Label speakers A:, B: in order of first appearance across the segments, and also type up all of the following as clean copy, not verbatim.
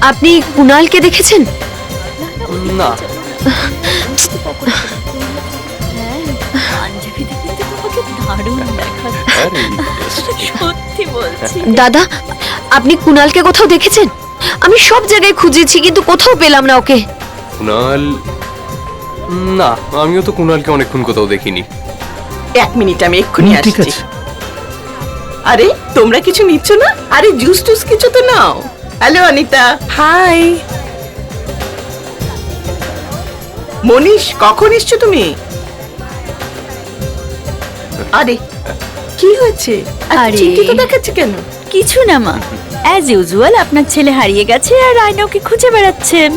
A: আপনি কুনালকে দেখেছেন?
B: না।
C: সত্যি বলছি
A: দাদা, আপনি কুনালকে কোথাও দেখেছেন? আমি সব জায়গায় খুঁজেছি কিন্তু কোথাও পেলাম না ওকে।
B: কুনাল? না, আমিও তো কুনালকে অনেকক্ষণ কোথাও দেখিনি।
D: 1 মিনিট, আমি এক্ষুনি আসছি। আরে তোমরা কিছু নিচ্ছ না? আরে জুস টুস কিছু তো নাও। হ্যালো অনিতা। হাই মনীষ, কখন এসছো তুমি? আরে কি হয়েছে?
C: আরে।
D: চিন্তিত দেখাচ্ছে কেন?
C: কিছু না মা, অ্যাজ ইউজুয়াল আপনার ছেলে হারিয়ে গেছে আর রায়না ওকে খুঁজে বেড়াচ্ছেন।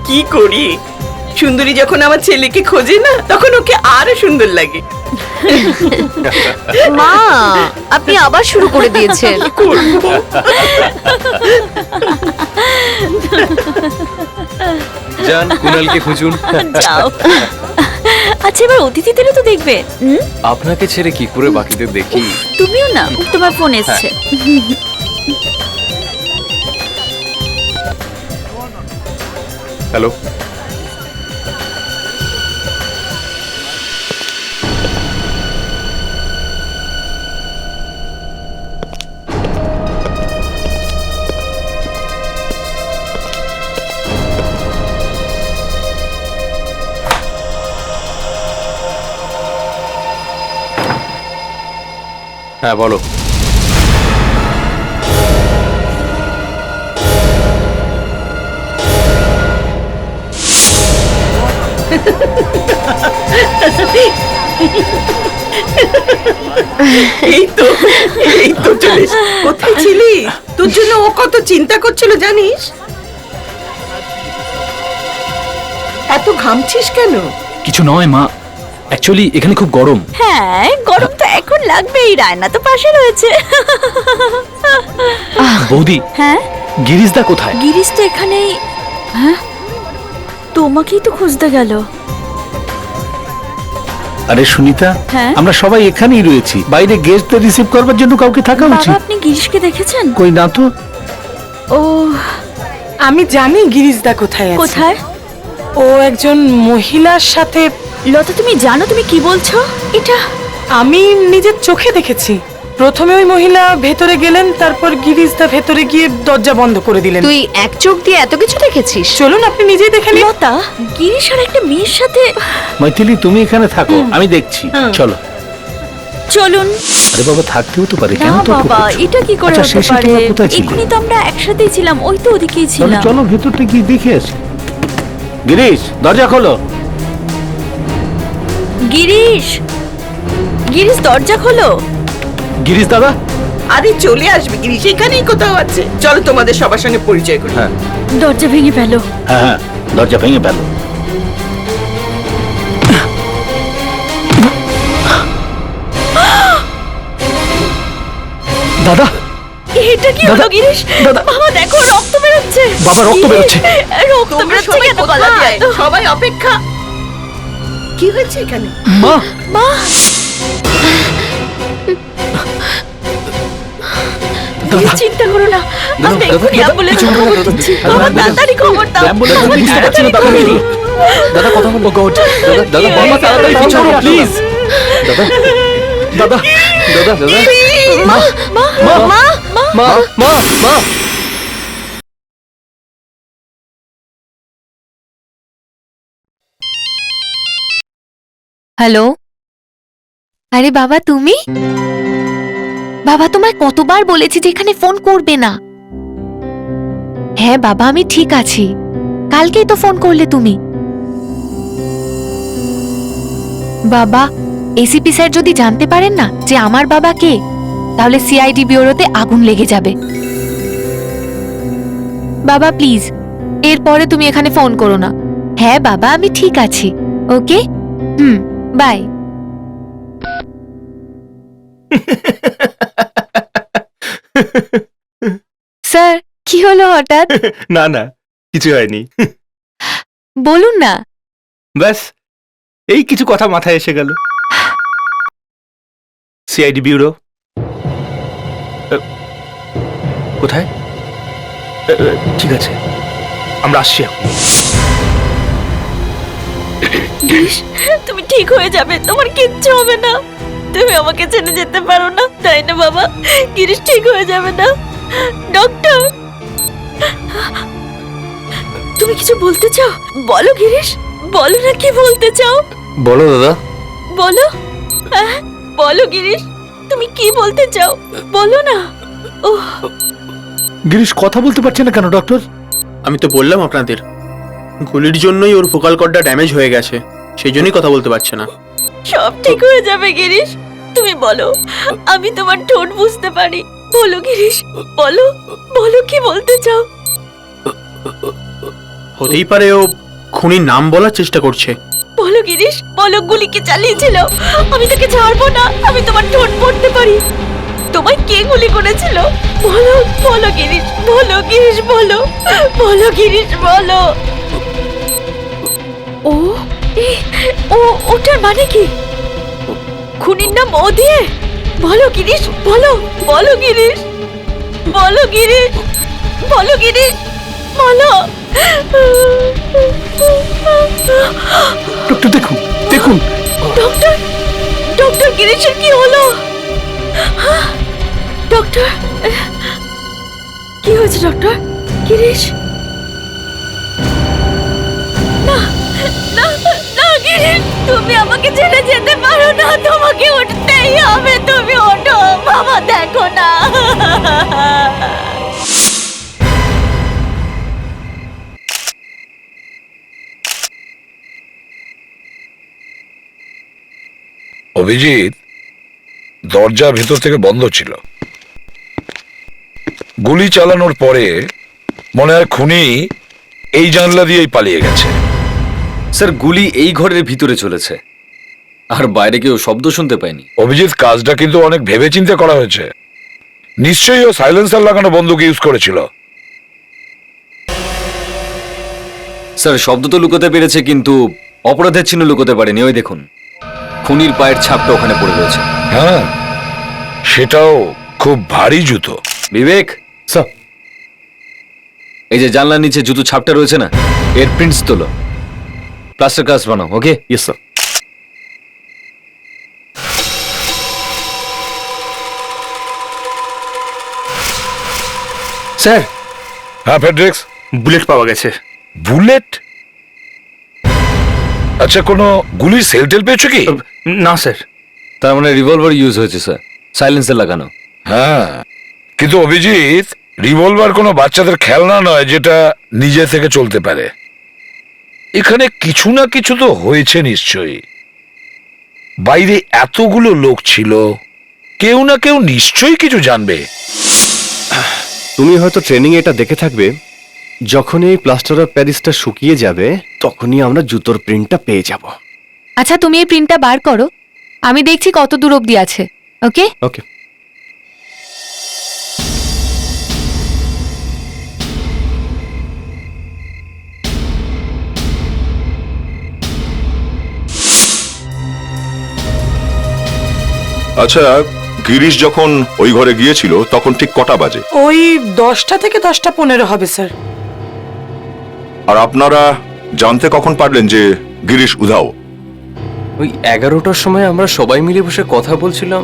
D: কি করি, সুন্দরী যখন আমার ছেলেকে খোঁজে না তখন ওকে আরো সুন্দর লাগে।
A: মা, আপনি আবার শুরু করে দিয়েছেন।
D: করবো।
B: যান, কুনালকে খুঁজুন।
C: যাও। আচ্ছা, এবার অতিথিদেরও তো দেখবে।
B: আপনাকে ছেড়ে কি করে বাকিদের দেখি?
C: তুমিও না, তোমার ফোন এসছে।
B: হ্যালো। হ্যাঁ বলো।
D: এই তো চলে এসেছি। কোথায় ছিলি? তোর জন্য ও কত চিন্তা করছিল জানিস? এত ঘামছিস কেন?
E: কিছু নয় মা, অ্যাকচুয়ালি এখানে খুব গরম।
C: হ্যাঁ, গরম তো এখন লাগবেই, রায়না তো পাশে রয়েছে।
E: বৌদি,
C: হ্যাঁ,
E: গিরিশদা কোথায়?
C: গিরিশ তো এখানেই। হ্যাঁ, তোমাকেই তো খুঁজতে গেল।
E: আরে সুনিতা,
C: হ্যাঁ?
E: আমরা সবাই এখানেই রয়েছি, বাইরে গেস্টদের রিসিভ করবার জন্য কাউকে থাকা
C: বাবা,
E: উচিত।
C: আপনি গিরিশকে দেখেছেন?
E: কই না তো।
C: ও,
F: আমি জানি গিরিশদা কোথায় আছে।
C: কোথায়?
F: ও একজন মহিলার সাথে।
C: লতা, তুমি জানো তুমি কি বলছো? এটা
F: আমি নিজের চোখে দেখেছি। প্রথমে ওই মহিলা ভেতরে গেলেন, তারপর গিরিশদা ভেতরে গিয়ে দরজা বন্ধ করে দিলেন।
A: তুই এক চোখ দিয়ে এত কিছু দেখেছিস?
F: চলুন আপনি নিজেই দেখে নিন।
C: লতা, গিরিশ আর একটা মেয়ের সাথে।
E: মৈথিলি, তুমি এখানে থাকো, আমি দেখছি। চলো।
C: চলুন।
E: আরে বাবা, থাকতেও তো পারে,
C: না
E: কেন তো
C: বাবা, এটা কি করে হতে পারে? এক্ষুনি তো আমরা একসাথেই ছিলাম, ওই তো ওদিকেই ছিলাম।
E: চলো ভেতরটা গিয়ে দেখে আসি। গিরিশ, দরজা খোলো।
C: গিরিশ, গিরিশ দরজা খোলো।
E: গিরিশ দাদা।
D: আরে চলে আসবে গিরিশ, এখানেই কোথাও আছে। চলো তোমাদের সবার সঙ্গে পরিচয় করি।
E: হ্যাঁ
C: দরজা ভেঙে ফেলো।
E: হ্যাঁ, দরজা ভেঙে ফেলো। দাদা,
C: এটা কি হলো গিরিশ?
E: দাদা।
C: বাবা দেখো, রক্ত বেরোচ্ছে।
E: বাবা, রক্ত বেরোচ্ছে।
C: রক্ত
D: তোমরা
C: বেরোচ্ছে
D: সবাই
C: কেন?
D: কোথায়?
C: কোথায়?
D: সবাই অপেক্ষা। কি হয়েছে এখানে?
E: মা,
C: মা,
E: দাদা।
C: চিন্তা করো না, আমি এক্ষুনি অ্যাম্বুলেন্স খবর দিচ্ছি। বাবা, তাড়াতাড়ি খবর দাও।
E: অ্যাম্বুলেন্স বুঝতে পারছি না, দাদা। দাদা কথা বলো। গড, দাদা বাবা, তাড়াতাড়ি ফোন করো প্লিজ। দাদা, দাদা, দাদা, দাদা। মা, মা, মা, মা, মা, মা।
A: হ্যালো। আরে বাবা, তুমি? বাবা, তোমায় কতবার বলেছি যে এখানে ফোন করবে না। হ্যাঁ বাবা, আমি ঠিক আছি। কালকেই তো ফোন করলে তুমি। বাবা, এসিপি স্যার যদি জানতে পারেন না যে আমার বাবা কে, তাহলে সিআইডি ব্যুরোতে আগুন লেগে যাবে। বাবা প্লিজ, এরপরে তুমি এখানে ফোন করো না। হ্যাঁ বাবা, আমি ঠিক আছি। ওকে, বাই। স্যার, কি হলো হঠাৎ?
G: না না, কিছু হয়নি।
A: বলুন না।
G: ব্যাস, এই কিছু কথা মাথায় এসে গেল। সিআইডি ব্যুরো কোথায়? ঠিক আছে, আমরা আসছি এখন।
C: গিরিশ, তুমি ঠিক হয়ে যাবে, তোমার কিচ্ছু হবে না। তুমি আমাকে ছেড়ে যেতে পারো না, তাই না বাবা? গিরিশ ঠিক হয়ে যাবে না? ডক্টর, তুমি কিছু বলতে চাও? বলো গিরিশ, বলো না কি বলতে চাও।
B: বলো দাদা।
C: বলো, বলো গিরিশ, তুমি কি বলতে চাও? বলো না। ওহ,
G: গিরিশ কথা বলতে পারছে না কেন ডক্টর?
E: আমি তো বললাম আপনাদের, গুলির জন্যই ওর ফোকাল কর্ডটা ড্যামেজ হয়ে গেছে, সেই জন্যই কথা বলতে পারছে না।
C: সব ঠিক হয়ে যাবে গিরিশ, তুমি বলো, আমি তোমার টোন বুঝতে পারি। বলো গিরিশ, বলো, বলো কি বলতে চাও।
E: হতেই পারে ও খুনির নাম বলার চেষ্টা করছে।
C: বলো গিরিশ, বলো গুলি কে চালিয়েছিল। আমি তোকে ছাড়বো না, আমি তোমার ঠোঁট পড়তে পারি। তোমায় কে গুলি করেছিল? বলো, বলো গিরিশ, বলো গিরিশ, বলো, বলো গিরিশ, বলো। ও, ও, ওটার মানে কি? খুনির নাম ও দিয়ে? বলো গিরিশ, বলো, বলো গিরিশ, বলো গিরিশ, বলো গিরিশ, বলো।
G: ডক্টর দেখুন, দেখুন।
C: ডক্টর, ডক্টর গিরিশের কি হলো? ডক্টর, কি হয়েছে ডক্টর? গিরিশ, না, না, না গিরিশ, তুমি আমাকে ছেড়ে যেতে পারো না, তোমাকে উঠতেই হবে, তুমি ওঠো বাবা, দেখো না।
H: অভিজিৎ, দরজা ভেতর থেকে বন্ধ ছিল। গুলি চালানোর পরে মনে হয় খুনি এই জানলা দিয়েই পালিয়ে গেছে।
I: স্যার, গুলি এই ঘরের ভিতরে চলেছে, আর বাইরে কেউ শব্দ শুনতে পায়নি।
H: অভিজিৎ, কাজটা কিন্তু অনেক ভেবেচিন্তে করা হয়েছে। নিশ্চয়ই ও সাইলেন্সার লাগানো বন্দুক ইউজ করেছিল।
I: স্যার, শব্দ তো লুকোতে পেরেছে, কিন্তু অপরাধের চিহ্ন লুকোতে পারেনি। ওই দেখুন, খুনির পায়ের ছাপটা ওখানে পড়ে রয়েছে।
H: হ্যাঁ, সেটাও খুব ভারী জুতো।
I: বিবেক,
G: স্যার,
I: এই যে জানলার নিচে জুতো ছাপটা রয়েছে না, এর প্রিন্টস তোলো, প্লাস্টার কাস্ট বানাও। ওকে?
G: Yes sir. স্যার,
H: হ্যাঁ ফেডরিক্স,
G: বুলেট পাওয়া গেছে।
H: বুলেট? আচ্ছা, কোনো গুলির সেল টেল পেয়েছো কি?
G: না স্যার।
I: তার মানে রিভলভার ইউজ হয়েছে স্যার, সাইলেন্সার লাগানো।
H: হ্যাঁ, কিন্তু অভিজিৎ, রিভলভার কোনো বাচ্চাদের খেলনা নয় যেটা নিজে থেকে চলতে পারে। এখানে কিছু না কিছু তো হয়েছে নিশ্চয়ই। বাইরে এতগুলো লোক ছিল, কেউ না কেউ নিশ্চয়ই কিছু জানবে।
B: তুমি হয়তো ট্রেনিং এটা দেখে থাকবে, যখনই এই প্লাস্টার অফ প্যারিসটা শুকিয়ে যাবে তখনই আমরা জুতোর প্রিন্টটা পেয়ে যাব।
A: আচ্ছা, তুমি এই প্রিন্টটা বার করো, আমি দেখছি কত দূর অবধি আছে। ওকে?
B: ওকে।
J: আচ্ছা, গিরিশ যখন ওই ঘরে গিয়েছিল তখন ঠিক কটা বাজে?
F: ওই 10টা থেকে 10টা 15 হবে স্যার।
J: আর আপনারা জানতে কখন পারলেন যে গিরিশ উধাও?
B: ওই 11টার সময় আমরা সবাই মিলে বসে কথা বলছিলাম,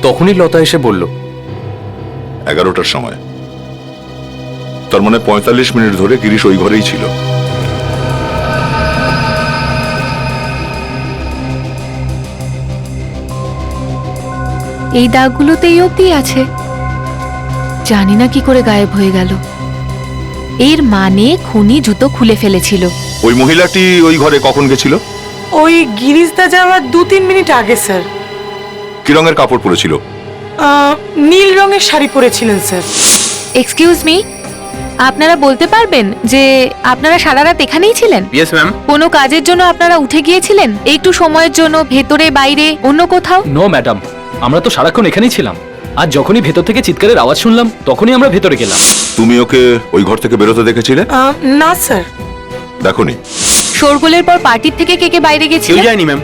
B: তখনই লতা এসে বলল।
J: 11টার সময়? তার মানে 45 মিনিট ধরে গিরিশ ওই ঘরেই ছিল।
A: এই দাগগুলোতে এই অবধি আছে, জানি না কি করে গায়েব হয়ে গেল। এর মানে খুনি জুতো খুলে ফেলেছিল।
J: ওই মহিলাটি ওই ঘরে কখন গেছিল?
F: ওই গিরিশদা যাওয়ার 2-3 মিনিট আগে স্যার।
J: কি রঙের কাপড় পরেছিল?
F: নীল রঙের শাড়ি পরেছিলেন স্যার।
A: এক্সকিউজ মি, আপনারা বলতে পারবেন যে আপনারা সারা রাত এখানেই ছিলেন?
E: Yes ma'am.
A: কোনো কাজের জন্য আপনারা উঠে গিয়েছিলেন একটু সময়ের জন্য, ভেতরে বাইরে অন্য কোথাও?
E: নো ম্যাডাম, আমরা তো সারাক্ষণ এখানেই ছিলাম। আর যখনই ভেতর থেকে চিৎকারের আওয়াজ শুনলাম তখনই আমরা ভেতরে গেলাম।
J: তুমি ওকে ওই ঘর থেকে বেরোতে দেখেছিলে?
F: না স্যার।
J: দেখোনি?
A: শোরগোলের পর পার্টির থেকে কে কে বাইরে
E: কেউ
A: গেছিল?
E: যায়নি ম্যাম,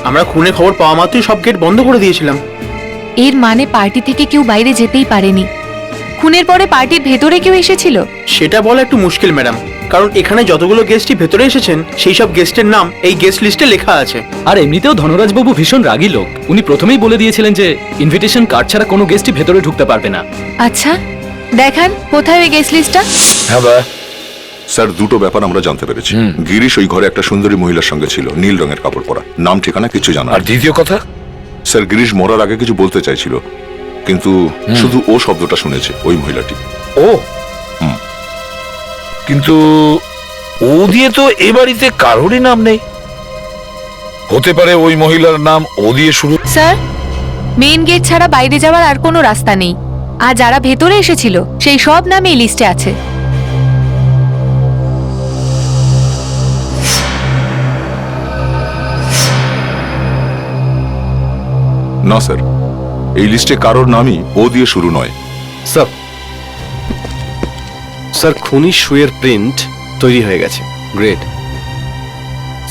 E: আমরা খুনের খবর পাওয়া মাত্রই সব গেট বন্ধ করে দিয়েছিলাম।
A: এর মানে পার্টি থেকে কেউ বাইরে যেতেই পারেনি। খুনের পরে পার্টির ভেতরে কেউ এসেছিল?
G: সেটা বলা একটু মুশকিল ম্যাডাম, কারণ এখানে যতগুলো গেস্টই ভেতরে এসেছেন সেই সব গেস্টের নাম এই গেস্ট লিস্টে লেখা আছে।
E: আর এমনিতেও ধনরাজবাবু ভীষণ রাগী লোক। উনি প্রথমেই বলে দিয়েছিলেন যে ইনভিটেশন কার্ড ছাড়া কোনো গেস্টই ভেতরে ঢুকতে পারবে না।
A: আচ্ছা, দেখান কোথায় ওই গেস্ট লিস্টটা।
H: হ্যাঁ বা
J: স্যার, দুটো ব্যাপার আমরা জানতে পেরেছি। গিরিশ ওই ঘরে একটা সুন্দরী মহিলার সঙ্গে ছিল, নীল রঙের কাপড় পরা, নাম ঠিকানা কিছু জানা
H: আর
J: নেই।
H: দ্বিতীয় কথা,
J: স্যার, গিরিশ মরার আগে কিছু বলতে চাইছিল, কিন্তু শুধু ও শব্দটা শুনেছে, ওই মহিলাটি।
H: ও কিন্তু ও দিয়ে তো এ বাড়িতে কারোরই নাম নেই। হতে পারে ওই মহিলার নাম ও দিয়ে শুরু।
A: স্যার, মেইন গেট ছাড়া বাইরে যাওয়ার আর কোনো রাস্তা নেই, আর যারা ভেতরে এসেছিল সেই সব নাম এই লিস্টে আছে।
J: না স্যার, এই লিস্টে কারোর নামই ও দিয়ে শুরু নয়।
B: স্যার, স্যার খুনি শুয়ের প্রিন্ট তৈরি হয়ে গেছে।
I: গ্রেট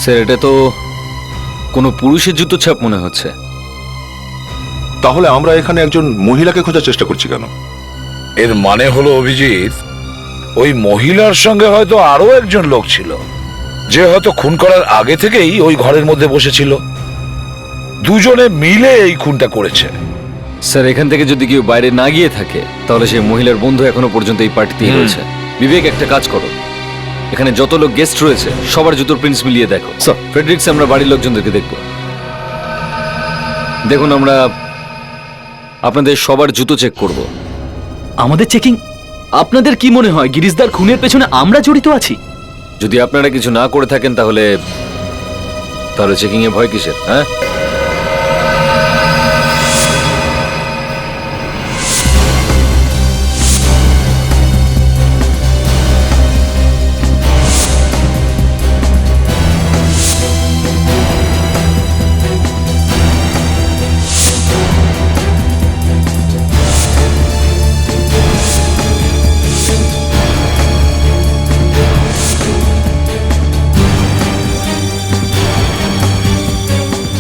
I: স্যার, এটা তো কোনো পুরুষের জুতো ছাপ মনে হচ্ছে।
J: তাহলে আমরা এখানে একজন মহিলাকে খোঁজার চেষ্টা করছি কেন?
H: এর মানে হলো অভিজিৎ, ওই মহিলার সঙ্গে হয়তো আরো একজন লোক ছিল, যে হয়তো খুন করার আগে থেকেই ওই ঘরের মধ্যে বসেছিল। দুজনে মিলে এই খুনটা করেছে।
I: স্যার, এখান থেকে যদি কেউ বাইরে না গিয়ে থাকে তাহলে সেই মহিলার বন্ধু এখনো পর্যন্ত এই পার্টিতেই রয়েছে। বিবেক, একটা কাজ করো, এখানে যত লোক গেস্ট রয়েছে সবার জুতোর প্রিন্টস মিলিয়ে দেখো।
B: স্যার।
I: ফ্রেডরিক্স, আমরা বাড়ির লোকজনদেরকে দেখব। দেখুন, আমরা আপনাদের সবার জুতো চেক করব।
E: আমাদের চেকিং? আপনাদের কি মনে হয় গিরিশদার খুনের পেছনে আমরা জড়িত আছি?
I: যদি আপনারা কিছু না করে থাকেন তাহলে চেকিং এ ভয় কিসের? হ্যাঁ,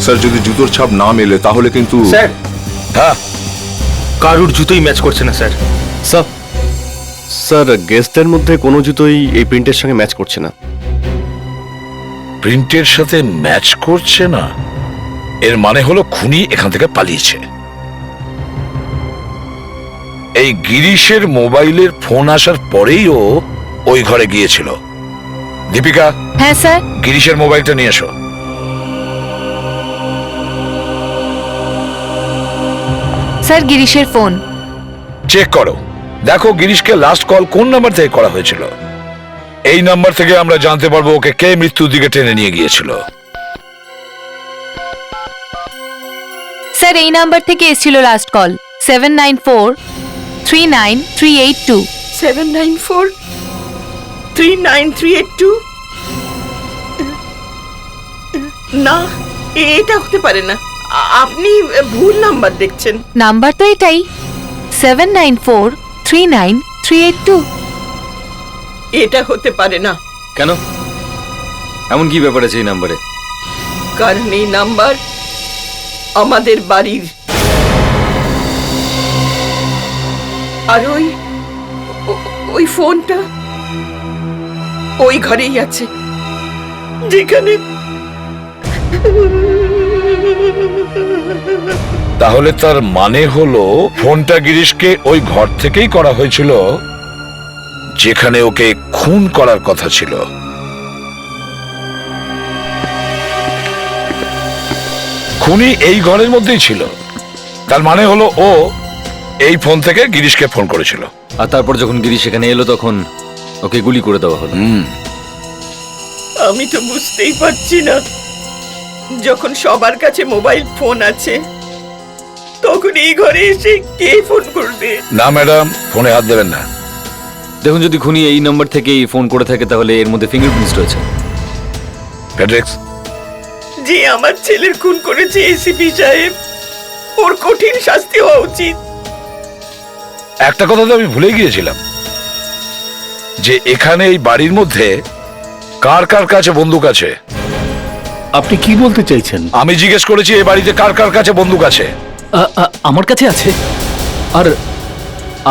J: স্যার, যদি জুতোর ছাপ না মেলে তাহলে কিন্তু
G: স্যার,
H: হ্যাঁ,
G: কারুর জুতোই ম্যাচ করছে না স্যার।
B: স্যার, স্যার গেস্টদের মধ্যে কোনো জুতোই এই প্রিন্টের সঙ্গে ম্যাচ করছে না।
H: প্রিন্টের সাথে ম্যাচ করছে না? এর মানে হলো খুনি এখান থেকে পালিয়েছে। এই গিরিশের মোবাইলের ফোন আসার পরেই ও ওই ঘরে গিয়েছিল। দীপিকা,
A: হ্যাঁ স্যার।
H: গিরিশের মোবাইলটা নিয়ে এসো।
A: Sir, গিরিশের phone.
H: চেক করো, দেখো গিরিশকে লাস্ট কল কোন নাম্বার থেকে করা হয়েছিল। এই নাম্বার থেকে আমরা জানতে পারবো ওকে কে মৃত্যুর দিকে টেনে নিয়ে গিয়েছিল।
A: স্যার, এই নাম্বার থেকে এসেছিল লাস্ট কল 7943939382।
D: 79439382? না, এটা হতে পারে না। আপনি ভুল নাম্বার দেখছেন।
A: নাম্বার তো এটাই, 7943939382।
D: এটা হতে পারে না,
I: কেন? এমন কি ব্যাপার আছে এই নাম্বারে?
D: কারণ এই নাম্বার আমাদের বাড়ির। আর ওই ফোনটা ওই ঘরেই আছে, যেখানে
H: তাহলে তার মানে হলো ফোনটা গিরিশকে ওই ঘর থেকেই করা হয়েছিল যেখানে ওকে খুন করার কথা ছিল। খুনি এই ঘরের মধ্যেই ছিল, তার মানে হলো ও এই ফোন থেকে গিরিশকে ফোন করেছিল।
I: আর তারপর যখন গিরিশ এখানে এলো তখন ওকে গুলি করে দেওয়া হলো।
D: আমি তো বুঝতেই পারছি না, যখন সবার কাছে মোবাইল ফোন আছে তখন এই ঘরে এসে কে ফোন করবে?
H: না ম্যাডাম, ফোনে হাত দেবেন না।
I: দেখুন, যদি খুনি এই নাম্বার থেকেই ফোন করে থাকে তাহলে এর মধ্যে ফিঙ্গারপ্রিন্টস রয়েছে।
H: ফেডরিক্স,
D: যে আমার ছেলের খুন করেছে এসিপি সাহেব, ওর কঠিন শাস্তি হওয়া উচিত।
H: একটা কথা তো আমি ভুলে গিয়েছিলাম, যে এখানে এই বাড়ির মধ্যে কার কার কাছে বন্দুক আছে।
G: আপনি কি বলতে চাইছেন?
H: আমি জিজ্ঞেস করেছি এই বাড়িতে কার কার কাছে বন্দুক আছে।
E: আমার কাছে আছে। আর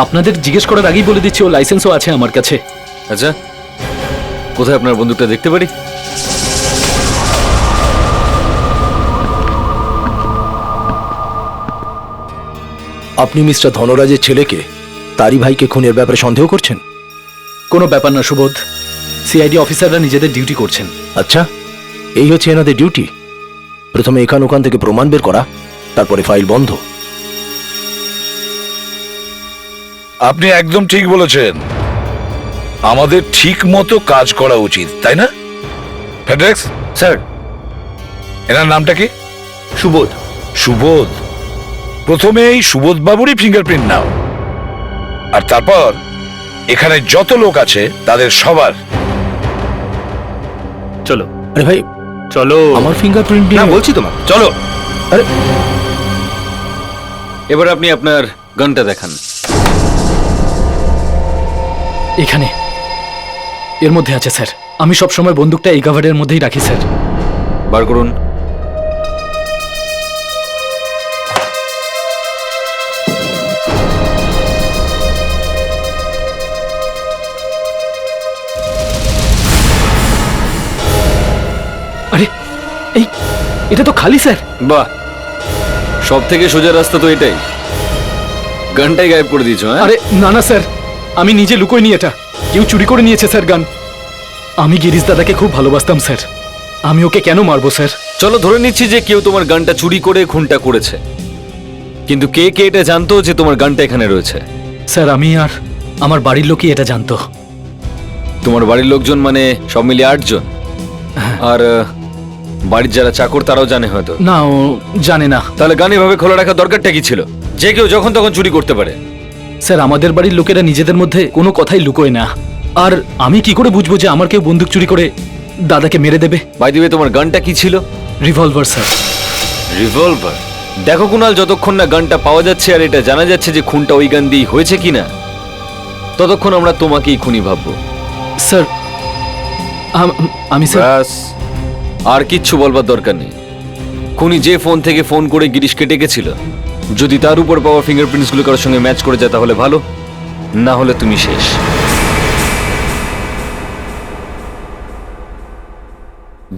E: আপনাদের জিজ্ঞেস করার আগেই বলে দিচ্ছি ও লাইসেন্সও আছে আমার কাছে।
I: আচ্ছা, কোথায় আপনার বন্দুকটা দেখতে পারি?
K: আপনি মিস্টার ধনরাজের ছেলেকে, তারই ভাইকে খুনের ব্যাপারে সন্দেহ করছেন?
E: কোনো ব্যাপার না সুবোধ, সিআইডি অফিসাররা নিজেদের ডিউটি করছেন।
K: আচ্ছা, এই হচ্ছে এনাদের ডিউটি। প্রথমে এখান ওখান থেকে প্রমাণ বের করা, তারপরে ফাইল বন্ধ।
H: আপনি একদম ঠিক বলেছেন, আমাদের ঠিক মতো কাজ করা উচিত, তাই না ফেডেক্স?
B: স্যার,
H: এনার নামটা কি?
B: সুবোধ।
H: সুবোধ। প্রথমে এই সুবোধ বাবুরই ফিঙ্গারপ্রিন্ট নাও, আর তারপর এখানে যত লোক আছে তাদের সবার।
B: চলো।
K: আরে ভাই,
B: চলো।
K: আমার ফিঙ্গারপ্রিন্ট নিয়ে
B: বলছি তোমার, চলো।
K: আরে
I: এবার আপনি আপনার গানটা দেখান।
E: এখানে এর মধ্যে আছে স্যার। আমি সবসময় বন্দুকটা এই কাভারের মধ্যেই রাখি স্যার।
I: বার করুন।
E: আরে এই, এটা তো খালি স্যার।
I: বাহ, সব থেকে সোজা রাস্তা তো এটাই। গানটাই গায়েব করে দিয়েছো। হ্যাঁ,
E: আরে না না স্যার, আমি নিজে লুকোইনি এটা, কেউ চুরি করে নিয়েছে স্যার গান। আমি গিরিশ দাদাকে খুব ভালোবাসতাম স্যার, আমি ওকে কেন মারবো স্যার?
I: চলো ধরে নিচ্ছি যে কেউ তোমার গানটা চুরি করে খুনটা করেছে, কিন্তু কে কে এটা জানতো যে তোমার গানটা এখানে রয়েছে?
E: স্যার আমি আর আমার বাড়ির লোকই এটা জানতো।
I: তোমার বাড়ির লোকজন মানে সব মিলিয়ে 8 জন? আর বাড়ির যারা চাকর তারাও জানে হয়তো?
E: না, ও জানে না।
I: তাহলে গান এভাবে খোলা রাখার দরকারটা কি ছিল? যে কেউ যখন তখন চুরি করতে পারে।
E: স্যার আমাদের বাড়ির লোকেরা নিজেদের মধ্যে কোনো কথাই লুকোয় না, আর আমি কি করে বুঝবো যে আমার কেউ বন্দুক চুরি করে দাদাকে মেরে দেবে?
I: বাই দ্য ওয়ে, তোমার গানটা কি ছিল?
E: Revolver sir.
I: রিভলভার? দেখো কুনাল, যতক্ষণ না গানটা পাওয়া যাচ্ছে আর এটা জানা যাচ্ছে যে খুনটা ওই গান দিয়েই হয়েছে কিনা, ততক্ষণ আমরা তোমাকেই খুনি ভাববো।
E: স্যার আমি স্যার
I: ব্যাস, আর কিচ্ছু বলবার দরকার নেই। খুনি যে ফোন থেকে ফোন করে গিরিশকে ডেকেছিল, যদি তার উপর পাওয়া ফিঙ্গারপ্রিন্টস গুলো কারোর সঙ্গে ম্যাচ করে যায় তাহলে ভালো, না হলে তুমি শেষ।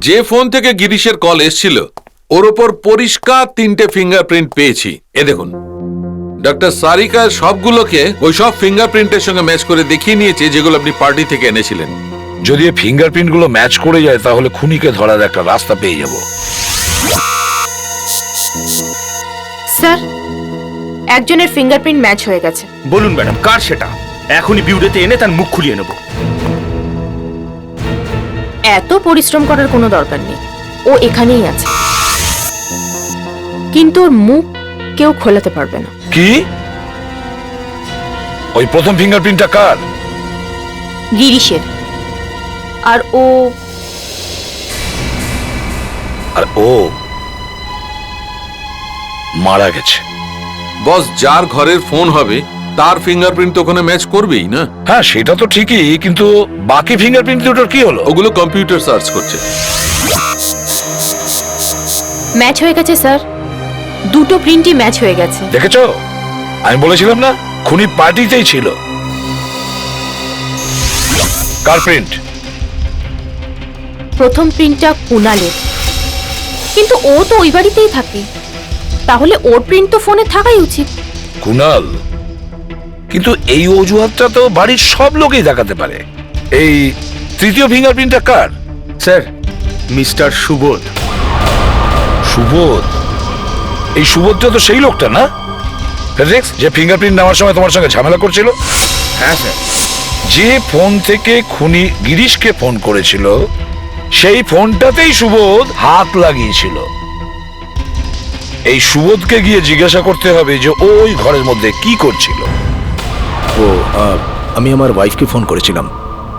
L: যে ফোন থেকে গিরিশের কল এসেছিল ওর ওপর পরিষ্কার 3টে ফিঙ্গারপ্রিন্ট পেয়েছি। এ দেখুন, ডক্টর সারিকা সবগুলোকে ওই সব ফিঙ্গারপ্রিন্টের সঙ্গে ম্যাচ করে দেখিয়ে নিয়েছে যেগুলো আপনি পার্টি থেকে এনেছিলেন।
H: যদি এই ফিঙ্গারপ্রিন্ট গুলো ম্যাচ করে যায় তাহলে খুনিকে ধরার একটা রাস্তা পেয়ে যাব।
C: স্যার, একজনের ফিঙ্গারপ্রিন্ট ম্যাচ হয়ে গেছে।
B: বলুন ম্যাডাম, কার সেটা? এখনই বিউরোতে এনে তার মুখ খুলিয়ে নেব।
C: এত পরিশ্রম করার কোনো দরকার নেই, ও এখানেই আছে, কিন্তু ওর মুখ কেউ খোলাতে পারবে না।
H: কি? ওই প্রথম ফিঙ্গারপ্রিন্টটা কার?
C: গিরিশের। আর
H: ও মারা গেছে।
L: বস, যার ঘরের ফোন হবে তার ফিঙ্গারপ্রিন্ট তো ওখানে ম্যাচ করবেই না?
H: হ্যাঁ, সেটা তো ঠিকই, কিন্তু বাকি ফিঙ্গারপ্রিন্ট দুটোর কি হলো?
L: ওগুলো কম্পিউটার সার্চ করছে।
C: ম্যাচ হয়ে গেছে স্যার, দুটো প্রিন্টই ম্যাচ হয়ে গেছে।
H: দেখেছো, আমি বলেছিলাম না খুনি পার্টিতেই ছিল। কার প্রিন্ট?
C: প্রথম প্রিন্টটা কুনালের, কিন্তু ও তো ওই বাড়িতেই থাকে, তাহলে ওর প্রিন্ট তো ফোনে থাকাই উচিত।
H: কুনাল? কিন্তু এই অজুহাতটা তো বাড়ির সব লোকই দেখাতে পারে। এই তৃতীয় ফিঙ্গারপ্রিন্টটা কার?
B: Sir, mister Subodh.
H: সুবোধ? এই সুবোধটা তো সেই লোকটা না ফেডেক্স, যে ফিঙ্গারপ্রিন্ট নেওয়ার সময় তোমার সঙ্গে ঝামেলা করছিল?
B: হ্যাঁ স্যার।
H: যে ফোন থেকে খুনি গিরিশকে ফোন করেছিল সেই ফোনটাতেই সুবোধ হাত লাগিয়েছিল। এই সুবোধকে গিয়ে জিজ্ঞাসা করতে হবে যে ওই ঘরের মধ্যে কি করছিল।
K: আমি আমার ওয়াইফকে ফোন করেছিলাম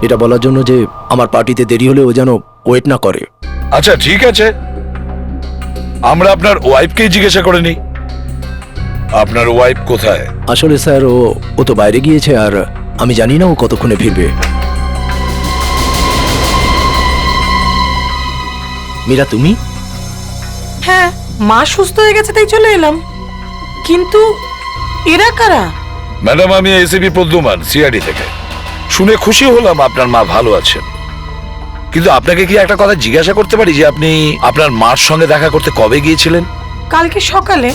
K: এটা বলার জন্য যে আমার পার্টিতে দেরি হলে ও যেন ওয়েট না করে।
H: আচ্ছা ঠিক আছে, আমরা আপনার ওয়াইফকেই জিজ্ঞাসা করে নিই। আপনার ওয়াইফ কোথায়?
K: আসলে স্যার ও তো বাইরে গিয়েছে, আর আমি জানি না ও কতক্ষণে ফিরবে। মীরা, তুমি?
F: হ্যাঁ, মা সুস্থ হয়ে গেছে তাই চলে এলাম। কিন্তু এরা কারা?
H: ম্যাডাম, আমি এসিপি প্রদ্যুমান, সিআইডি থেকে। শুনে খুশি হলাম আপনার মা ভালো আছেন, কিন্তু আপনাকে কি একটা কথা জিজ্ঞাসা করতে পারি যে আপনি আপনার মার সঙ্গে দেখা করতে কবে গিয়েছিলেন?
F: কালকে সকালে।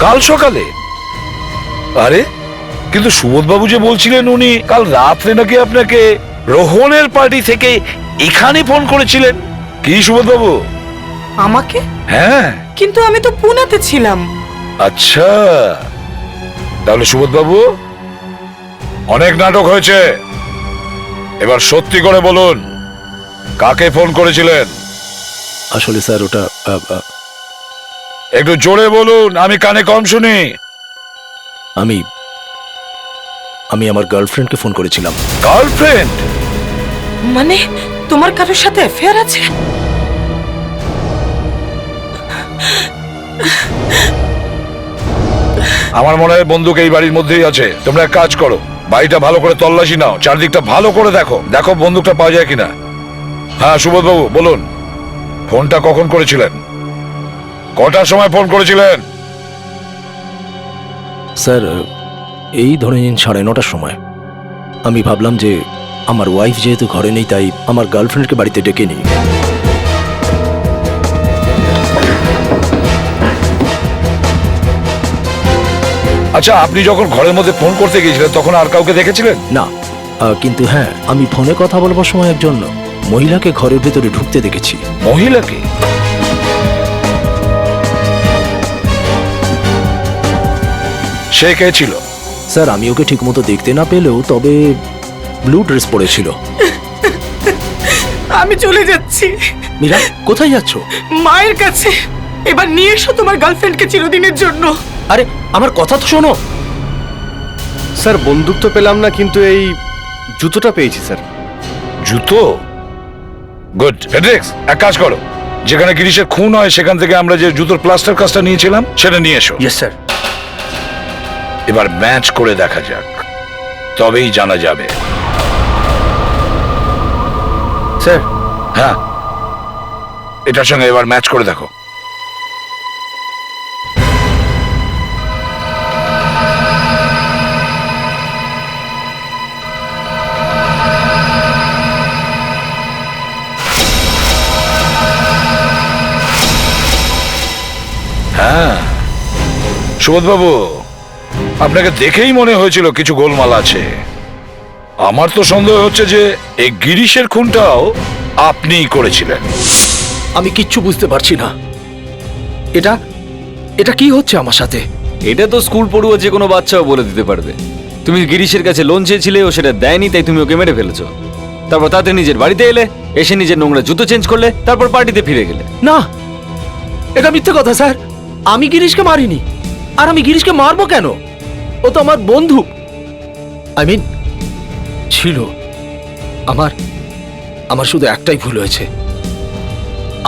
H: কাল সকালে? আরে, কিন্তু সুবোধবাবু যে বলছিলেন উনি কাল রাত্রে নাকি আপনাকে রোহনের পার্টি থেকে এখানে ফোন করেছিলেন। কি সুবোধবাবু?
F: আমাকে?
H: হ্যাঁ।
F: কিন্তু আমি তো পুনেতে ছিলাম।
H: আচ্ছা, তাহলে সুবোধবাবু অনেক নাটক হয়েছে, এবার সত্যি করে বলুন কাকে ফোন করেছিলেন?
K: আসলে স্যার ওটা
H: একটু জোরে বলুন, আমি কানে কম শুনি।
K: আমি আমি আমার গার্লফ্রেন্ডকে ফোন করেছিলাম।
H: গার্লফ্রেন্ড?
F: মানে তোমার কারোর সাথে অ্যাফেয়ার আছে?
H: আমার মনে হয় বন্দুক এই বাড়ির মধ্যেই আছে। তোমরা এক কাজ করো, বাড়িটা ভালো করে তল্লাশি নাও, চারদিকটা ভালো করে দেখো, দেখো বন্দুকটা পাওয়া যায় কিনা। হ্যাঁ সুবোধবাবু বলুন, ফোনটা কখন করেছিলেন? কটার সময় ফোন করেছিলেন?
K: স্যার এই ধরে নিন 9:30টার সময়। আমি ভাবলাম যে আমার ওয়াইফ যেহেতু ঘরে নেই, তাই আমার গার্লফ্রেন্ডকে বাড়িতে ডেকে নিই।
H: আচ্ছা, আপনি যখন ঘরের মধ্যে ফোন করতে গিয়েছিলেন তখন আর কাউকে দেখেছিলেন?
K: না, কিন্তু হ্যাঁ, আমি ফোনে কথা বলবার সময় একজন মহিলাকে ঘরের ভেতরে ঢুকতে দেখেছি।
H: মহিলাকে? সে কে ছিল?
K: স্যার আমি ওকে ঠিকমতো দেখতে না পেলেও তবে ব্লু ড্রেস পরেছিল।
F: আমি চলে যাচ্ছি।
K: মীরা, কোথায় যাচ্ছ?
F: মায়ের কাছে। এবার নিয়ে এসো তোমার গার্লফ্রেন্ডকে চিরদিনের জন্য।
K: আরে আমার কথা তো শোনো।
B: স্যার বন্দুক তো পেলাম না, কিন্তু এই জুতোটা পেয়েছি স্যার।
H: জুতো? গুড। হেড্রিক্স, এক কাজ করো, যেখানে গিরিশের খুন হয় সেখান থেকে আমরা যে জুতোর প্লাস্টার কাজটা নিয়েছিলাম সেটা নিয়ে এসো।
K: Yes sir.
H: এবার ম্যাচ করে দেখা যাক, তবেই জানা যাবে।
K: স্যার।
H: হ্যাঁ, এটার সঙ্গে এবার ম্যাচ করে দেখো। হ্যাঁ সুবোধবাবু, আপনাকে দেখেই মনে হয়েছিল কিছু গোলমাল আছে। আমার তো সন্দেহ হচ্ছে যে এই গিরিশের খুনটাও আপনিই করেছিলেন।
K: আমি কিচ্ছু বুঝতে পারছি না। এটা এটা কি হচ্ছে আমার সাথে?
I: এটা তো স্কুল পড়ুয়া যে কোনো বাচ্চাও বলে দিতে পারবে। তুমি গিরিশের কাছে লোন চেয়েছিলে, ও সেটা দেয়নি, তাই তুমি ওকে মেরে ফেলেছো। তারপর তাতে নিজের বাড়িতে এলে, এসে নিজের নোংরা জুতো চেঞ্জ করলে, তারপর পার্টিতে ফিরে গেলে।
K: না, এটা মিথ্যে কথা স্যার। আমি গিরিশকে মারিনি। আর আমি গিরিশকে মারবো কেন? ও তো আমার বন্ধু। আই মিন ছিল। আমার শুধু একটাই ভুল হয়েছে,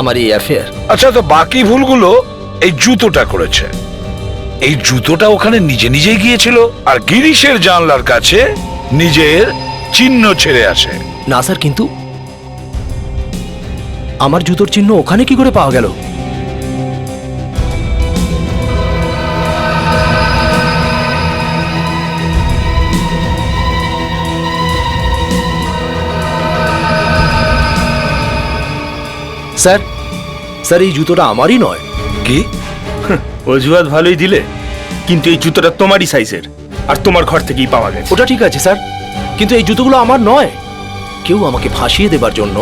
K: আমার এই অ্যাফেয়ার।
H: আচ্ছা, তো বাকি ভুলগুলো এই জুতোটা করেছে। এই জুতোটা ওখানে নিজে নিজেই গিয়েছিল আর গিরিশের জানলার কাছে নিজের চিহ্ন ছেড়ে আসে।
K: না স্যার, কিন্তু আমার জুতোর চিহ্ন ওখানে কি করে পাওয়া গেল? স্যার, স্যার এই জুতোটা আমারই নয়।
H: কি?
E: অজুহাত ভালোই দিলে, কিন্তু এই জুতোটা তোমারই সাইজের আর তোমার ঘর থেকেই পাওয়া গেছে।
K: ওটা ঠিক আছে স্যার, কিন্তু এই জুতোগুলো আমার নয়। কেউ আমাকে ফাঁসিয়ে দেবার জন্য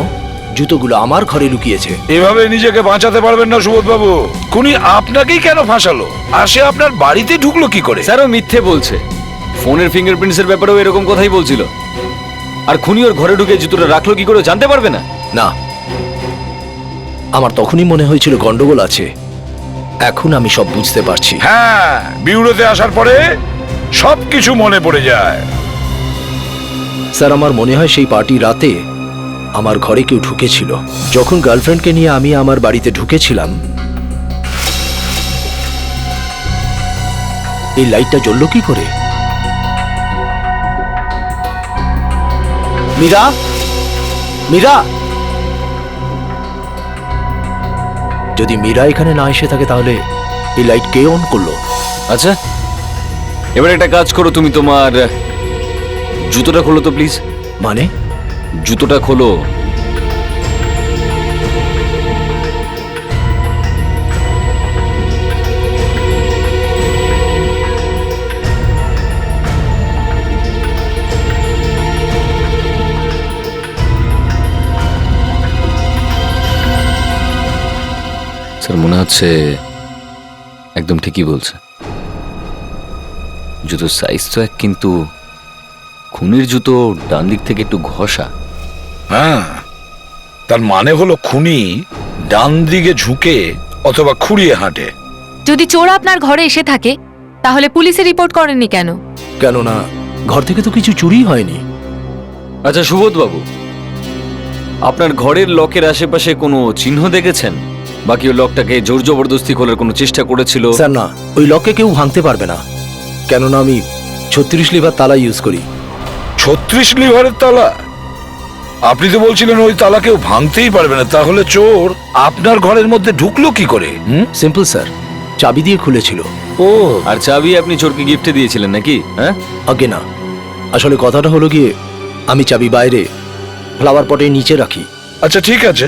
K: জুতোগুলো আমার ঘরে লুকিয়েছে।
H: এভাবে নিজেকে বাঁচাতে পারবেন না সুবোধবাবু। খুনি আপনাকেই কেন ফাঁসালো? আর সে আপনার বাড়িতে ঢুকলো কি করে?
I: স্যার ও মিথ্যে বলছে। ফোনের ফিঙ্গারপ্রিন্টসের ব্যাপারেও এরকম কথাই বলছিল। আর খুনি ওর ঘরে ঢুকে জুতোটা রাখলো কি করে জানতে পারবে না?
K: না, আমার তখনই মনে হয়েছিল গন্ডগোল আছে। এখন আমি সব বুঝতে পারছি।
H: হ্যাঁ, বিউরোতে আসার পরে সবকিছু মনে পড়ে যায়।
K: স্যার আমার মনে হয় সেই পার্টি রাতে আমার ঘরে কেউ ঢুকেছিল। যখন গার্লফ্রেন্ডকে নিয়ে আমি আমার বাড়িতে ঢুকেছিলাম, এই লাইটটা জ্বললো কি করে? মীরা, মীরা, যদি মীরা এখানে না এসে থাকে তাহলে এই লাইট কে অন করলো?
I: আচ্ছা, এবার একটা কাজ করো, তুমি তোমার জুতোটা খোলো তো প্লিজ।
K: মানে
I: জুতোটা খোলো। স্যার মনে হচ্ছে একদম ঠিকই বলছে। জুতোর সাইজ তো এক, কিন্তু খুনির জুতো ডান দিক থেকে একটু ঘষা।
H: হ্যাঁ, তার মানে হলো খুনি ডান দিকে ঝুঁকে অথবা খুঁড়িয়ে হাঁটে।
A: যদি চোর আপনার ঘরে এসে থাকে তাহলে পুলিশে রিপোর্ট করেননি কেন?
K: কেননা ঘর থেকে তো কিছু চুরি হয়নি।
I: আচ্ছা সুবোধ বাবু, আপনার ঘরের লকের আশেপাশে কোনো চিহ্ন দেখেছেন? বাকি ওই লকটাকে জোর জবরদস্তি খোলার কোনো চেষ্টা করেছিল?
K: স্যার না, ওই লককে কেউ ভাঙতে পারবে না, কেননা আমি 36 লিভার তালা ইউজ করি।
H: 36 লিভারের তালা? আপনি তো বলছিলেন ওই তালা কেউ ভাঙতেই পারবে না, তাহলে চোর আপনার ঘরের মধ্যে ঢুকলো কি করে?
K: সিম্পল স্যার, চাবি দিয়ে খুলেছিল।
H: ও,
I: আর চাবি আপনি চোরকে গিফটে দিয়েছিলেন নাকি? হ্যাঁ,
K: আগে না, আসলে কথাটা হলো গিয়ে আমি চাবি বাইরে ফ্লাওয়ার পটের নিচে রাখি।
H: আচ্ছা ঠিক আছে,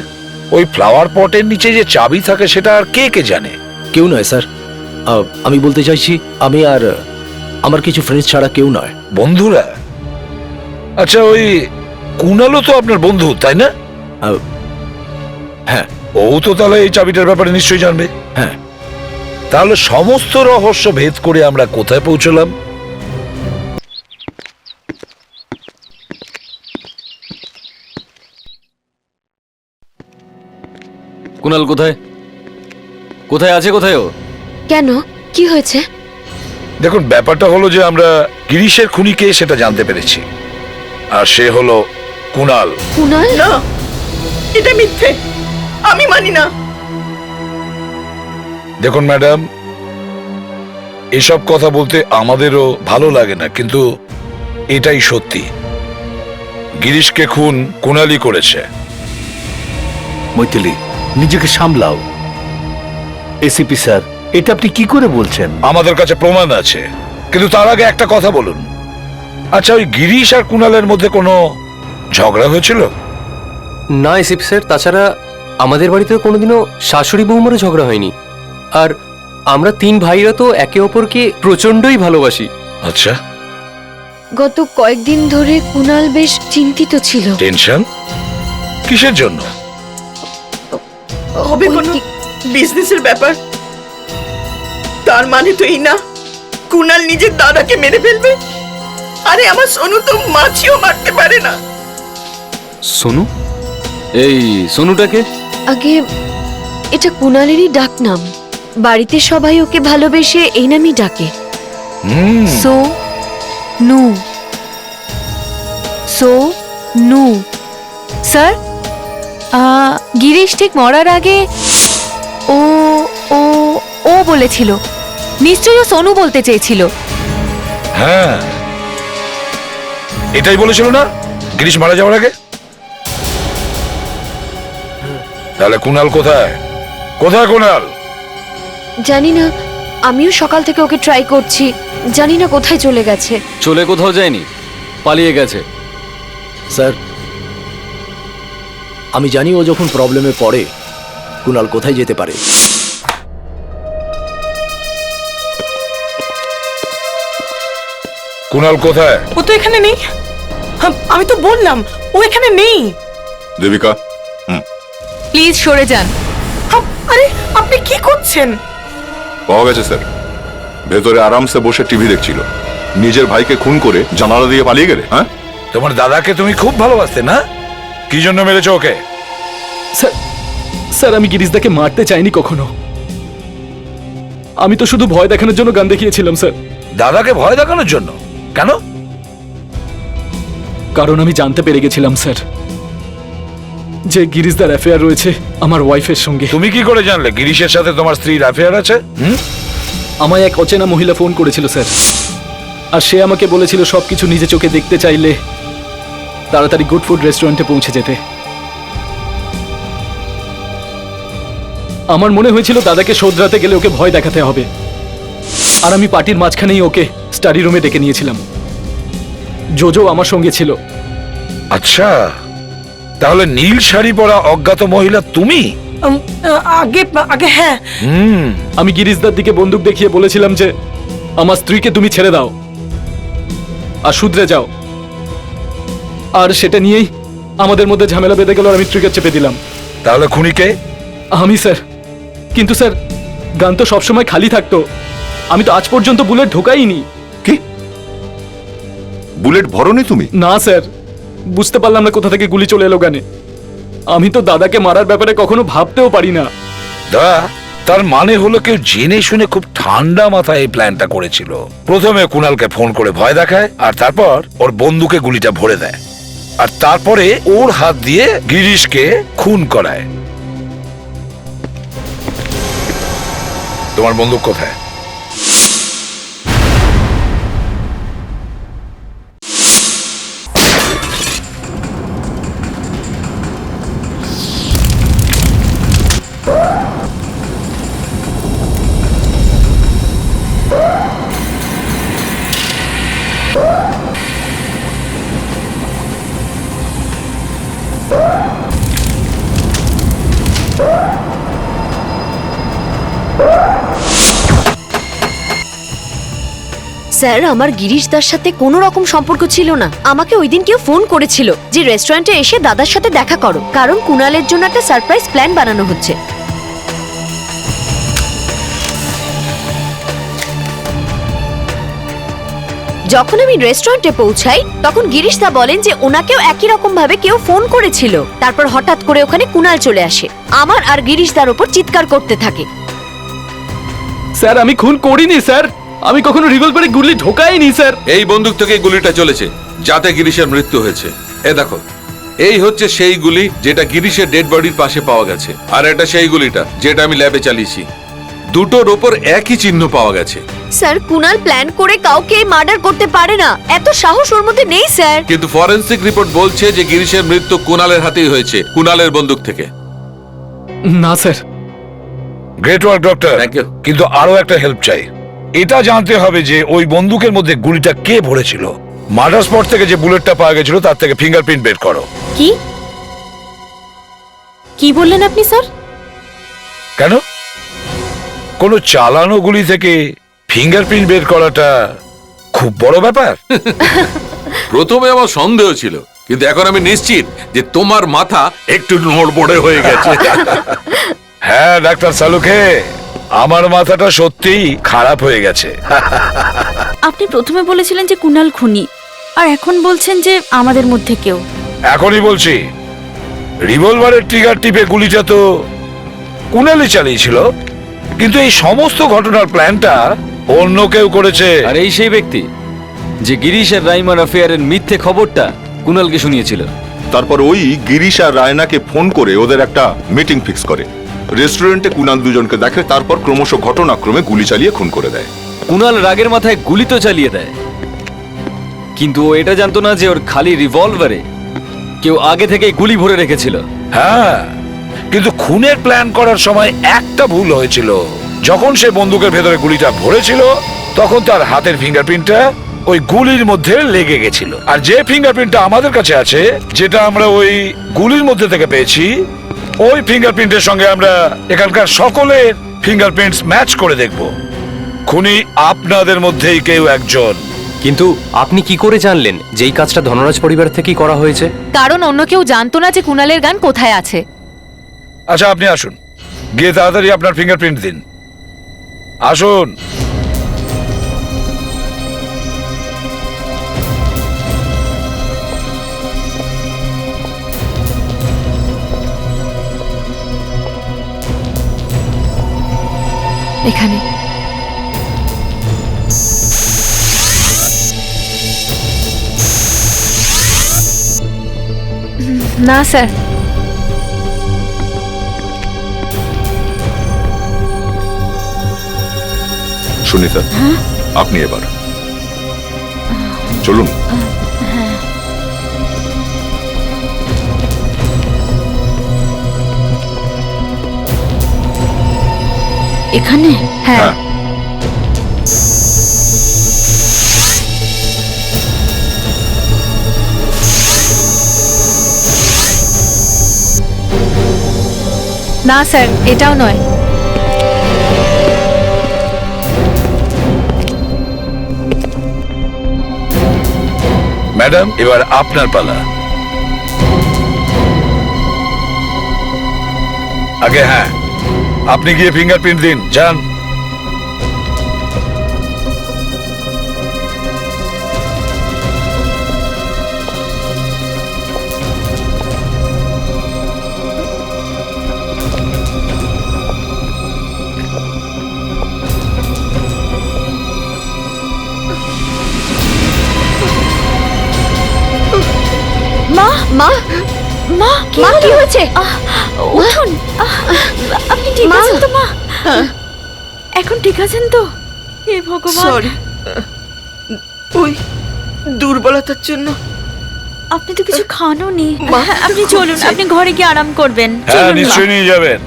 H: ওই ফ্লাওয়ার পটের নিচে যে চাবি থাকে সেটা আর কে কে জানে?
K: কেউ নয় স্যার, আমি বলতে চাইছি আমি আর আমার কিছু ফ্রেন্ডস ছাড়া কেউ নয়।
H: বন্ধুরা? আচ্ছা, ওই কুনালও তো আপনার বন্ধু, তাই না?
K: হ্যাঁ।
H: ও তো তাহলে এই চাবিটার ব্যাপারে নিশ্চয়ই জানবে।
K: হ্যাঁ।
H: তাহলে সমস্ত রহস্য ভেদ করে আমরা কোথায় পৌঁছলাম?
I: কুনাল কোথায়? কোথায় আছে? কোথায় ও?
C: কেন, কি হয়েছে?
H: দেখুন, ব্যাপারটা হলো যে আমরা গিরিশের খুনিকে সেটা জানতে পেরেছি, আর সে হলো কুনাল।
C: কুনাল?
D: না, এটা মিথ্যে, আমি মানি না।
H: দেখুন ম্যাডাম, এসব কথা বলতে আমাদেরও ভালো লাগে না, কিন্তু এটাই সত্যি। গিরিশকে খুন কুনালই করেছে।
E: মৈথিলি, নিজেকে সামলাও। এসিপি স্যার, এটা আপনি কি করে বলছেন?
H: আমাদের কাছে প্রমাণ আছে, কিন্তু তার আগে একটা কথা বলুন। আচ্ছা, ওই গিরিশ আর কুনালের মধ্যে কোনো ঝগড়া হয়েছিল?
E: না এসিপি স্যার, তাছাড়া আমাদের বাড়িতে কোনোদিনও শাশুড়ি বৌমারও ঝগড়া হয়নি। আর আমরা 3 ভাইরা তো একে অপরকে প্রচন্ডই ভালোবাসি।
H: আচ্ছা,
C: গত কয়েকদিন ধরে কুনাল বেশ চিন্তিত ছিল।
H: টেনশন কিসের জন্য?
D: হবে কোনো বিজনেসের ব্যাপার। তার মানে তো এই না কুনাল নিজের দাদাকে মেরে ফেলবে। আরে আমার সোনু তো মাছিও মারতে পারে না।
I: সোনু? এই সোনুটাকে?
C: আগে এটা কুনালেরই ডাক নাম, বাড়িতে সবাই ওকে ভালোবেসে এই নামই ডাকে।
A: সো নু। সো নু। স্যার, গিরিশ ঠিক মরার আগে ও ও ও বলেছিল, নিশ্চয়ই ও সোনু বলতে চেয়েছিল।
H: হ্যাঁ, এটাই বলেছিল না গিরিশ মারা যাওয়ার আগে? তাহলে কুনাল কোথায়? কোথায় কুনাল?
C: জানি না, আমিও সকাল থেকে ওকে ট্রাই করছি, জানি না কোথায় চলে গেছে।
I: চলে কোথাও যায়নি, পালিয়ে গেছে।
K: স্যার, আমি জানি ও যখন প্রবলেমে পড়ে কুনাল কোথায় যেতে পারে।
H: কুনাল কোথায়?
F: ও তো এখানে নেই। আমি তো বললাম ও এখানে নেই।
J: দেবিকা,
A: প্লিজ সরে যান।
F: আরে আপনি কি করছেন?
J: পাওয়া গেছে স্যার, ভেতরে আরামসে বসে টিভি দেখছিল, নিজের ভাইকে খুন করে জানালা দিয়ে পালিয়ে গেলে। হ্যাঁ,
H: তোমার দাদাকে তুমি খুব ভালোবাসতে না? কি জন্য মেরেছো ওকে?
E: স্যার, স্যার আমি গিরিশদাকে মারতে চাইনি কখনো। আমি তো শুধু ভয় দেখানোর জন্য গান দেখিয়েছিলাম স্যার।
H: দাদাকে ভয় দেখানোর জন্য? কেন?
E: কারণ আমি জানতে পেরে গেছিলাম স্যার যে গিরিশদার অ্যাফেয়ার রয়েছে আমার ওয়াইফের সঙ্গে।
H: তুমি কি করে জানলে গিরিশের সাথে তোমার স্ত্রীর অ্যাফেয়ার আছে?
E: আমায় এক অচেনা মহিলা ফোন করেছিল স্যার, আর সে আমাকে বলেছিল সবকিছু নিজে চোখে দেখতে চাইলে তাড়াতাড়ি গুড ফুড রেস্টুরেন্টে পৌঁছে যেতে। আমার মনে হয়েছিল দাদাকে শোধরাতে গেলে ওকে ভয় দেখাতে হবে, আর আমি পার্টির মাঝখানেই ওকে
K: স্টাডি রুমে ডেকে নিয়েছিলাম। জোজো আমার সঙ্গে ছিল।
H: আচ্ছা, তাহলে নীল শাড়ি পরা অজ্ঞাত মহিলা তুমি?
F: আগে আগে হ্যাঁ,
K: আমি গিরিশদার দিকে বন্দুক দেখিয়ে বলেছিলাম যে আমার স্ত্রীকে তুমি ছেড়ে দাও আর শুধরে যাও, আর সেটা নিয়েই আমাদের মধ্যে ঝামেলা বেঁধে গেল আর আমি ট্রিগার চেপে দিলাম।
H: তাহলে খুনিকে?
K: আমি স্যার, কিন্তু স্যার গান তো সবসময় খালি থাকতো, আমি তো আজ পর্যন্ত বুলেট ঢোকাইনি।
J: কি বুলেট ভরনি তুমি?
K: না স্যার, বুঝতে পারলাম না কোথা থেকে গুলি চলে এলো গানে। আমি তো দাদাকে মারার ব্যাপারে কখনো ভাবতেও পারি না।
H: তার মানে হলো কেউ জেনে শুনে খুব ঠান্ডা মাথায় এই প্ল্যানটা করেছিল। প্রথমে কুণালকে ফোন করে ভয় দেখায়, আর তারপর ওর বন্দুকে গুলিটা ভরে দেয়, আর তারপরে ওর হাত দিয়ে গিরিশকে খুন করায়। তোমার বন্দুক কোথায়?
C: স্যার, আমার গিরিশ দার সাথে কোনো রকম সম্পর্ক ছিল না। আমাকে ওই দিন কেউ ফোন করেছিল যে রেস্টুরেন্টে এসে দাদার সাথে দেখা করো, কারণ কুণালের জন্য একটা সারপ্রাইজ প্ল্যান বানানো হচ্ছে। যখন আমি রেস্টুরেন্টে পৌঁছাই তখন গিরিশ দা বলেন যে ওনাকেও একই রকম ভাবে কেউ ফোন করেছিল। তারপর হঠাৎ করে ওখানে কুণাল চলে আসে, আমার আর গিরিশ দার উপর চিৎকার করতে থাকে।
K: স্যার আমি খুন করিনি স্যার, আমি কখনো রিভলভারে গুলি ঢোকাইনি স্যার।
L: এই বন্দুক থেকে গুলিটা চলেছে যাতে গিরিশের মৃত্যু হয়েছে। এ দেখো, এই হচ্ছে সেই গুলি যেটা গিরিশের ডেড বডির পাশে পাওয়া গেছে, আর এটা সেই গুলিটা যেটা আমি ল্যাবে চালিয়েছি। দুটোর ওপর একই চিহ্ন পাওয়া গেছে।
C: স্যার, কুণাল প্ল্যান করে কাউকে মার্ডার করতে পারে না, এত সাহস ওর মধ্যে নেই স্যার।
L: কিন্তু ফরেনসিক রিপোর্ট বলছে যে গিরিশের মৃত্যু কুণালের হাতেই হয়েছে, কুণালের বন্দুক থেকে।
K: না স্যার।
H: গ্রেট ওয়ার্ক ডক্টর, কিন্তু আরো একটা হেল্প চাই। এটা জানতে হবে যে ওই বন্দুকের মধ্যে গুলিটা কে ভরেছিল। মার্ডার স্পট থেকে যে বুলেটটা পাওয়া গেছিল তার থেকে ফিঙ্গারপ্রিন্ট বের করো।
C: কি কি বললেন আপনি স্যার?
H: কেন? কোনো চালানো গুলি থেকে ফিঙ্গারপ্রিন্ট বের করাটা খুব বড় ব্যাপার?
L: প্রথমে আমার সন্দেহ ছিল, কিন্তু এখন আমি নিশ্চিত যে তোমার মাথা একটু নড়বড়ে হয়ে গেছে।
H: হ্যাঁ ডাক্তার সালুকে, আমার মাথাটা সত্যিই খারাপ হয়ে গেছে।
C: আপনি প্রথমে বলেছিলেন যে কুণাল খুনি, আর এখন বলছেন যে আমাদের মধ্যে কেউ।
H: এখনই বলছি, রিভলভারের ট্রিগার টিপে গুলিটা তো কুণালই চালিয়েছিল, কিন্তু এই সমস্ত ঘটনার প্ল্যানটা অন্য কেউ করেছে।
I: আর এই সেই ব্যক্তি যে গিরিশ আর রাইমার অ্যাফেয়ারের মিথ্যে খবরটা কুণালকে শুনিয়েছিল।
J: তারপর ওই গিরিশ আর রায়নাকে ফোন করে ওদের একটা মিটিং ফিক্স করে। রেস্টুরেন্টে কুণাল দুজনকে দেখে, তারপর ক্রমশ ঘটনাক্রমে গুলি চালিয়ে খুন করে দেয়।
I: কুণাল রাগের মাথায় গুলি তো চালিয়ে দেয়, কিন্তু ও এটা জানতো না যে ওর খালি রিভলভারে কেউ আগে থেকেই গুলি ভরে রেখেছিল।
H: হ্যাঁ, কিন্তু খুনের প্ল্যান করার সময় একটা ভুল হয়েছিল। যখন সে বন্দুকের ভেতরে গুলিটা ভরেছিল তখন তার হাতের ফিঙ্গারপ্রিন্টটা ওই গুলির মধ্যে লেগে গেছিল। আর যে ফিঙ্গারপ্রিন্টটা আমাদের কাছে আছে, যেটা আমরা ওই গুলির মধ্যে থেকে পেয়েছি, ওই ফিঙ্গারপ্রিন্টের সঙ্গে আমরা এখানকার সকলের ফিঙ্গারপ্রিন্টস ম্যাচ করে দেখব। খুনি আপনাদের মধ্যেই কেউ একজন।
E: কিন্তু আপনি কি করে জানলেন যে এই কাজটা ধনরাজ পরিবার থেকেই করা হয়েছে?
A: কারণ অন্য কেউ জানতো না যে কুণালের গান কোথায় আছে।
H: আচ্ছা, আপনি আসুন, গিয়ে তাড়াতাড়ি আপনার ফিঙ্গারপ্রিন্ট দিন। আসুন।
A: এখানে না স্যার।
J: সুনিতা, আপনি এবার চলুন।
C: এখানে?
A: হ্যাঁ। না স্যার, এটাও নয়।
H: ম্যাডাম, এবার আপনার পালা। আগে হ্যাঁ, আপনি গিয়ে ফিঙ্গারপ্রিন্ট দিন, যান।
C: মা মা মা মা কি হয়েছে? উঠুন। আপনি ঠিক আছেন তো মা? এখন ঠিক আছেন তো? হে ভগবান।
D: সরি, ওই দুর্বলতার জন্য।
C: আপনি তো কিছু খানওনি। আপনি চলুন, আপনি ঘরে গিয়ে আরাম করবেন।
H: হ্যাঁ,
C: চলুন মা।
H: নিশ্চয়ই নিয়ে যাবেন,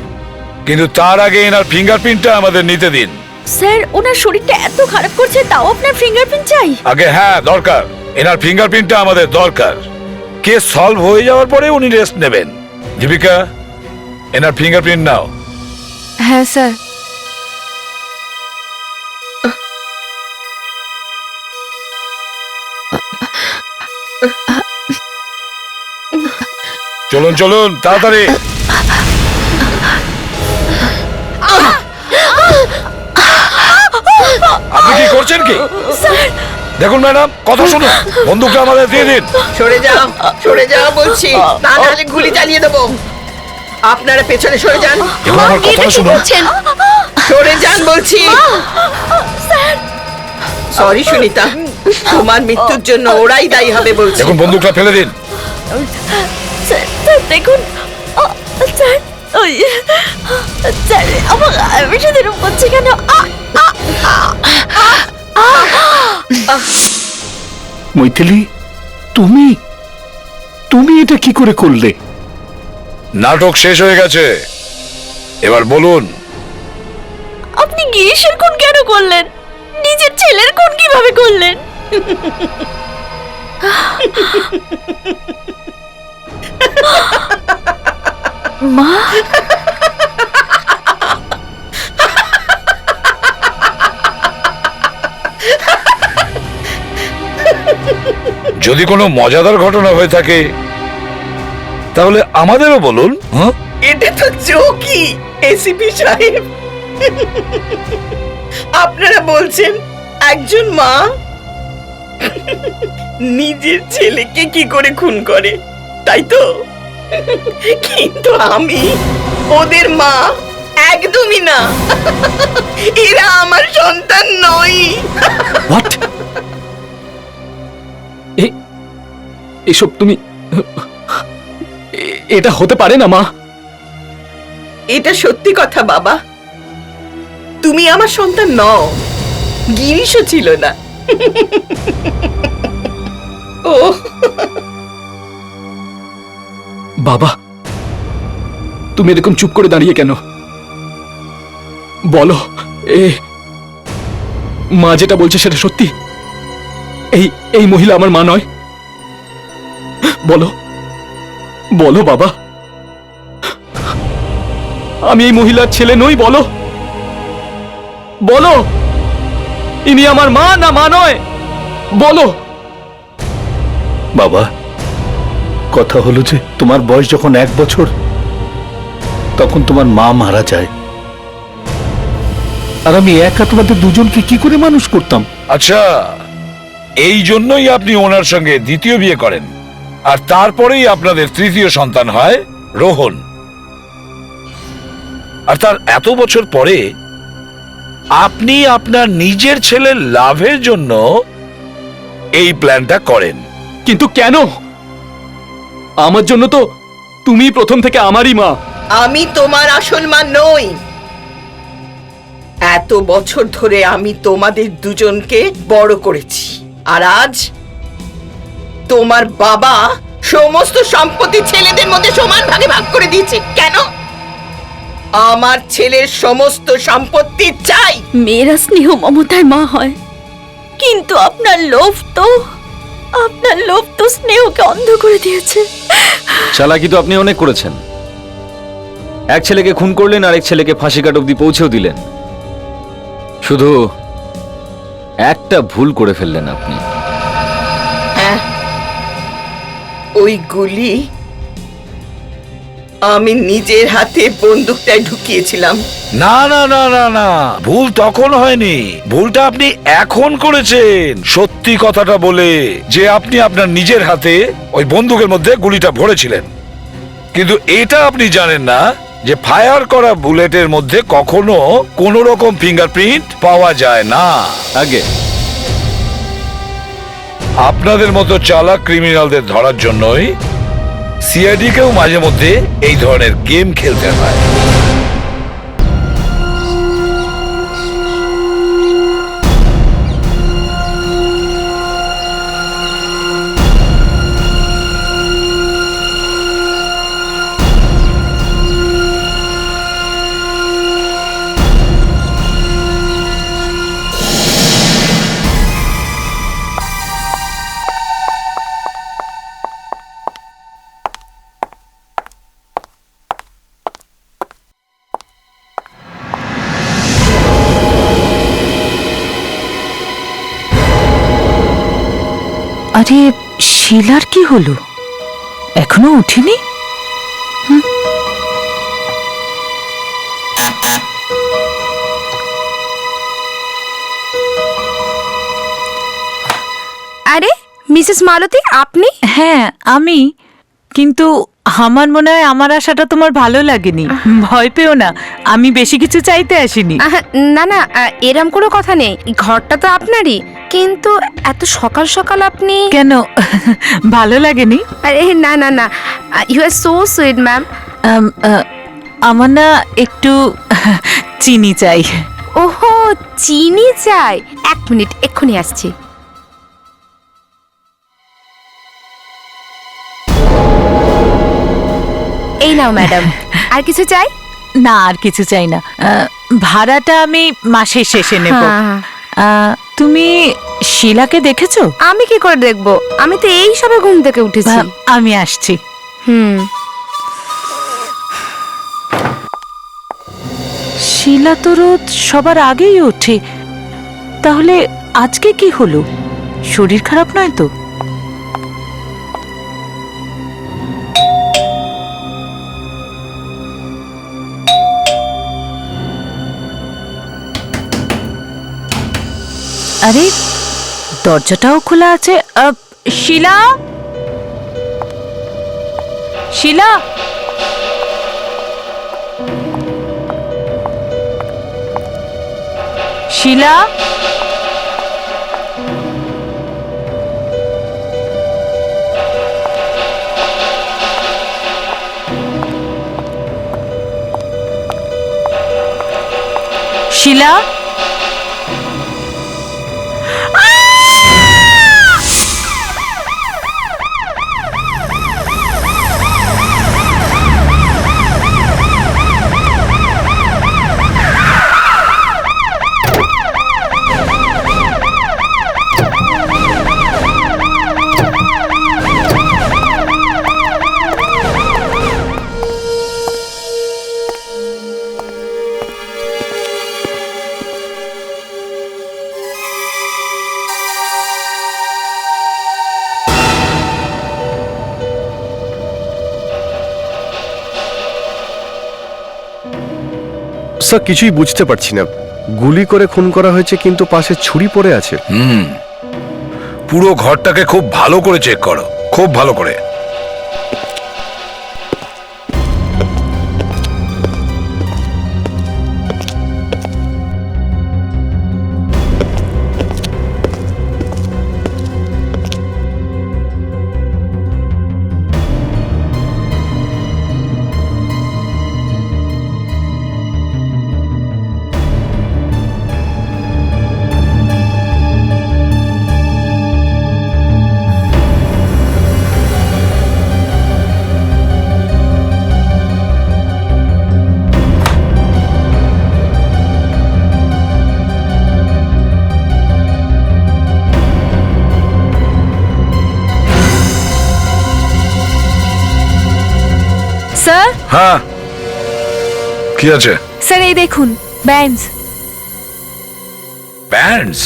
H: কিন্তু তার আগে এনার ফিঙ্গারপ্রিন্টটা আমাদের নিতে দিন।
C: স্যার, ওনার শরীরটা এত খারাপ করছে, তাও আপনার ফিঙ্গারপ্রিন্ট চাই?
H: আগে হ্যাঁ, দরকার। এনার ফিঙ্গারপ্রিন্টটা আমাদের দরকার। কেস সলভ হয়ে যাওয়ার পরে উনি রেস্ট নেবেন। দীপিকা, এনার ফিঙ্গারপ্রিন্ট নাও।
A: হ্যাঁ স্যার।
H: চলুন চলুন, তাড়াতাড়ি। আপনি কি করছেন কি? দেখুন ম্যাডাম, কথা শুনুন, বন্দুকটা আমাদের দিয়ে দিন।
D: সরে যাও বলছি, না নাহলে গুলি চালিয়ে দেবো। আপনারা পেছনে সরে যান।
H: এবার আমার কথা শুনুন।
D: সরে যান বলছি। সরি সুনিতা, তোমার মৃত্যুর জন্য ওরাই দায়ী হবে বলছি।
H: দেখুন, বন্দুকটা ফেলে দিন।
C: স্যার, দেখুন। স্যার, ওই স্যার, আমার বেশি এরকম করছে কেন?
H: মৈথিলি, তুমি তুমি এটা কি করে করলে? নাটক শেষ হয়ে গেছে, এবার বলুন।
C: আপনি গিরিশের খুন কেন করলেন? নিজের ছেলের খুন কিভাবে করলেন? মা,
H: যদি কোনো মজাদার ঘটনা হয়ে থাকে তাহলে আমাদেরও বলুন। হ্যাঁ,
D: এটা তো জোকই এসিপি সাহেব। আপনারা বলছেন একজন মা নিজের ছেলেকে কি করে খুন করে, তাই তো? কিন্তু আমি ওদের মা একদমই না। এরা আমার সন্তান নয়।
K: হোয়াট? এসব তুমি, এটা হতে পারে না মা।
D: এটা সত্যি কথা বাবা, তুমি আমার সন্তান নও, গিরিশও ছিল না। ও
K: বাবা, তুমি এরকম চুপ করে দাঁড়িয়ে কেন? বলো, মা যেটা বলছে সেটা সত্যি? এই মহিলা আমার মা নয়? বলো বলো বাবা, আমি এই মহিলার ছেলে নই। বলো বলো, ইনি আমার মা না মা নয়? বলো।
H: বাবা, কথা হলো যে তোমার বয়স যখন 1 বছর তখন তোমার মা মারা যায়, আর আমি একা তোমাদের দুজনকে কি করে মানুষ করতাম? আচ্ছা, এই জন্যই আপনি ওনার সঙ্গে দ্বিতীয় বিয়ে করেন, আর তারপরেই আপনাদের তৃতীয় সন্তান হয় রোহন। আর তার এত বছর পরে আপনি আপনার নিজের ছেলের লাভের জন্য এই প্ল্যানটা করেন।
K: কিন্তু কেন? আমার জন্য তো তুমি প্রথম থেকে আমারই মা।
D: আমি তোমার আসল মা নই। এত বছর ধরে আমি তোমাদের দুজনকে বড় করেছি, আর আজ তোমার বাবা সমস্ত সম্পত্তি ছেলেদের মধ্যে সমান ভাগে ভাগ করে দিয়েছে। কেন? আমার ছেলের সমস্ত সম্পত্তি চাই।
C: মেয়েরা স্নেহ মমতায় মা হয়, কিন্তু আপনার লোভ তো স্নেহকে অন্ধ করে দিয়েছে।
I: চালাকি তো আপনি অনেক করেছেন, এক ছেলেকে খুন করলেন, আরেক ছেলেকে ফাঁসি কাট অব্দি পৌঁছেও দিলেন। শুধু একটা ভুল করে ফেললেন আপনি।
D: হ্যাঁ, ওই গুলি আমি নিজের হাতে বন্দুকটায় ঢুকিয়েছিলাম।
H: না না না না না, ভুল তখন হয়নি, ভুলটা আপনি এখন করেছেন। সত্যি কথাটা বলে যে আপনি আপনার নিজের হাতে ওই বন্দুকের মধ্যে গুলিটা ভরেছিলেন। কিন্তু এটা আপনি জানেন না যে ফায়ার করা বুলেটের মধ্যে কখনো কোনো রকম ফিঙ্গারপ্রিন্ট পাওয়া যায় না।
I: আগে
H: আপনাদের মতো চালাক ক্রিমিনালদের ধরার জন্যই সিআইডি কেও মাঝে মধ্যে এই ধরনের গেম খেলতে হয়।
F: আরে শিলার কি হলো? এখনো উঠিনি?
C: আরে মিসেস মালতী, আপনি?
F: হ্যাঁ আমি, কিন্তু আমার মনে হয় আমার আশাটা তোমার ভালো লাগেনি। ভয় পেও না, আমি বেশি কিছু চাইতে আসিনি।
C: না না, এরম কোনো কথা নেই, ঘরটা তো আপনারই, কিন্তু এত সকাল সকাল আপনি
F: কেন, ভালো লাগেনি?
C: আরে না না না, you are so sweet ma'am.
F: আমার না একটু চিনি চাই।
C: ওহো, চিনি চাই? এক মিনিট, এক্ষুনি আসছি। এই নাও ম্যাডাম। আর কিছু চাই?
F: না, আর কিছু চাই না। ভাড়াটা আমি মাসের শেষে নেব। তুমি শিলাকে দেখেছো?
C: আমি কি করে দেখবো, আমি তো এই সবে ঘুম থেকে উঠেছি।
F: আমি আসছি। শিলা তো রোজ সবার আগেই ওঠে, তাহলে আজকে কি হলো? শরীর খারাপ নয় তো? আরে দরজাটাও খোলা আছে। শিলা, শিলা, শিলা, শিলা,
B: স্যার কিছুই বুঝতে পারছি না, গুলি করে খুন করা হয়েছে কিন্তু পাশে ছুরি পড়ে আছে।
H: পুরো ঘরটাকে খুব ভালো করে চেক করো, খুব ভালো করে।
C: স্যার,
H: হ্যাঁ কি আছে?
A: স্যার এই দেখুন ব্যান্ডস।
H: ব্যান্ডস?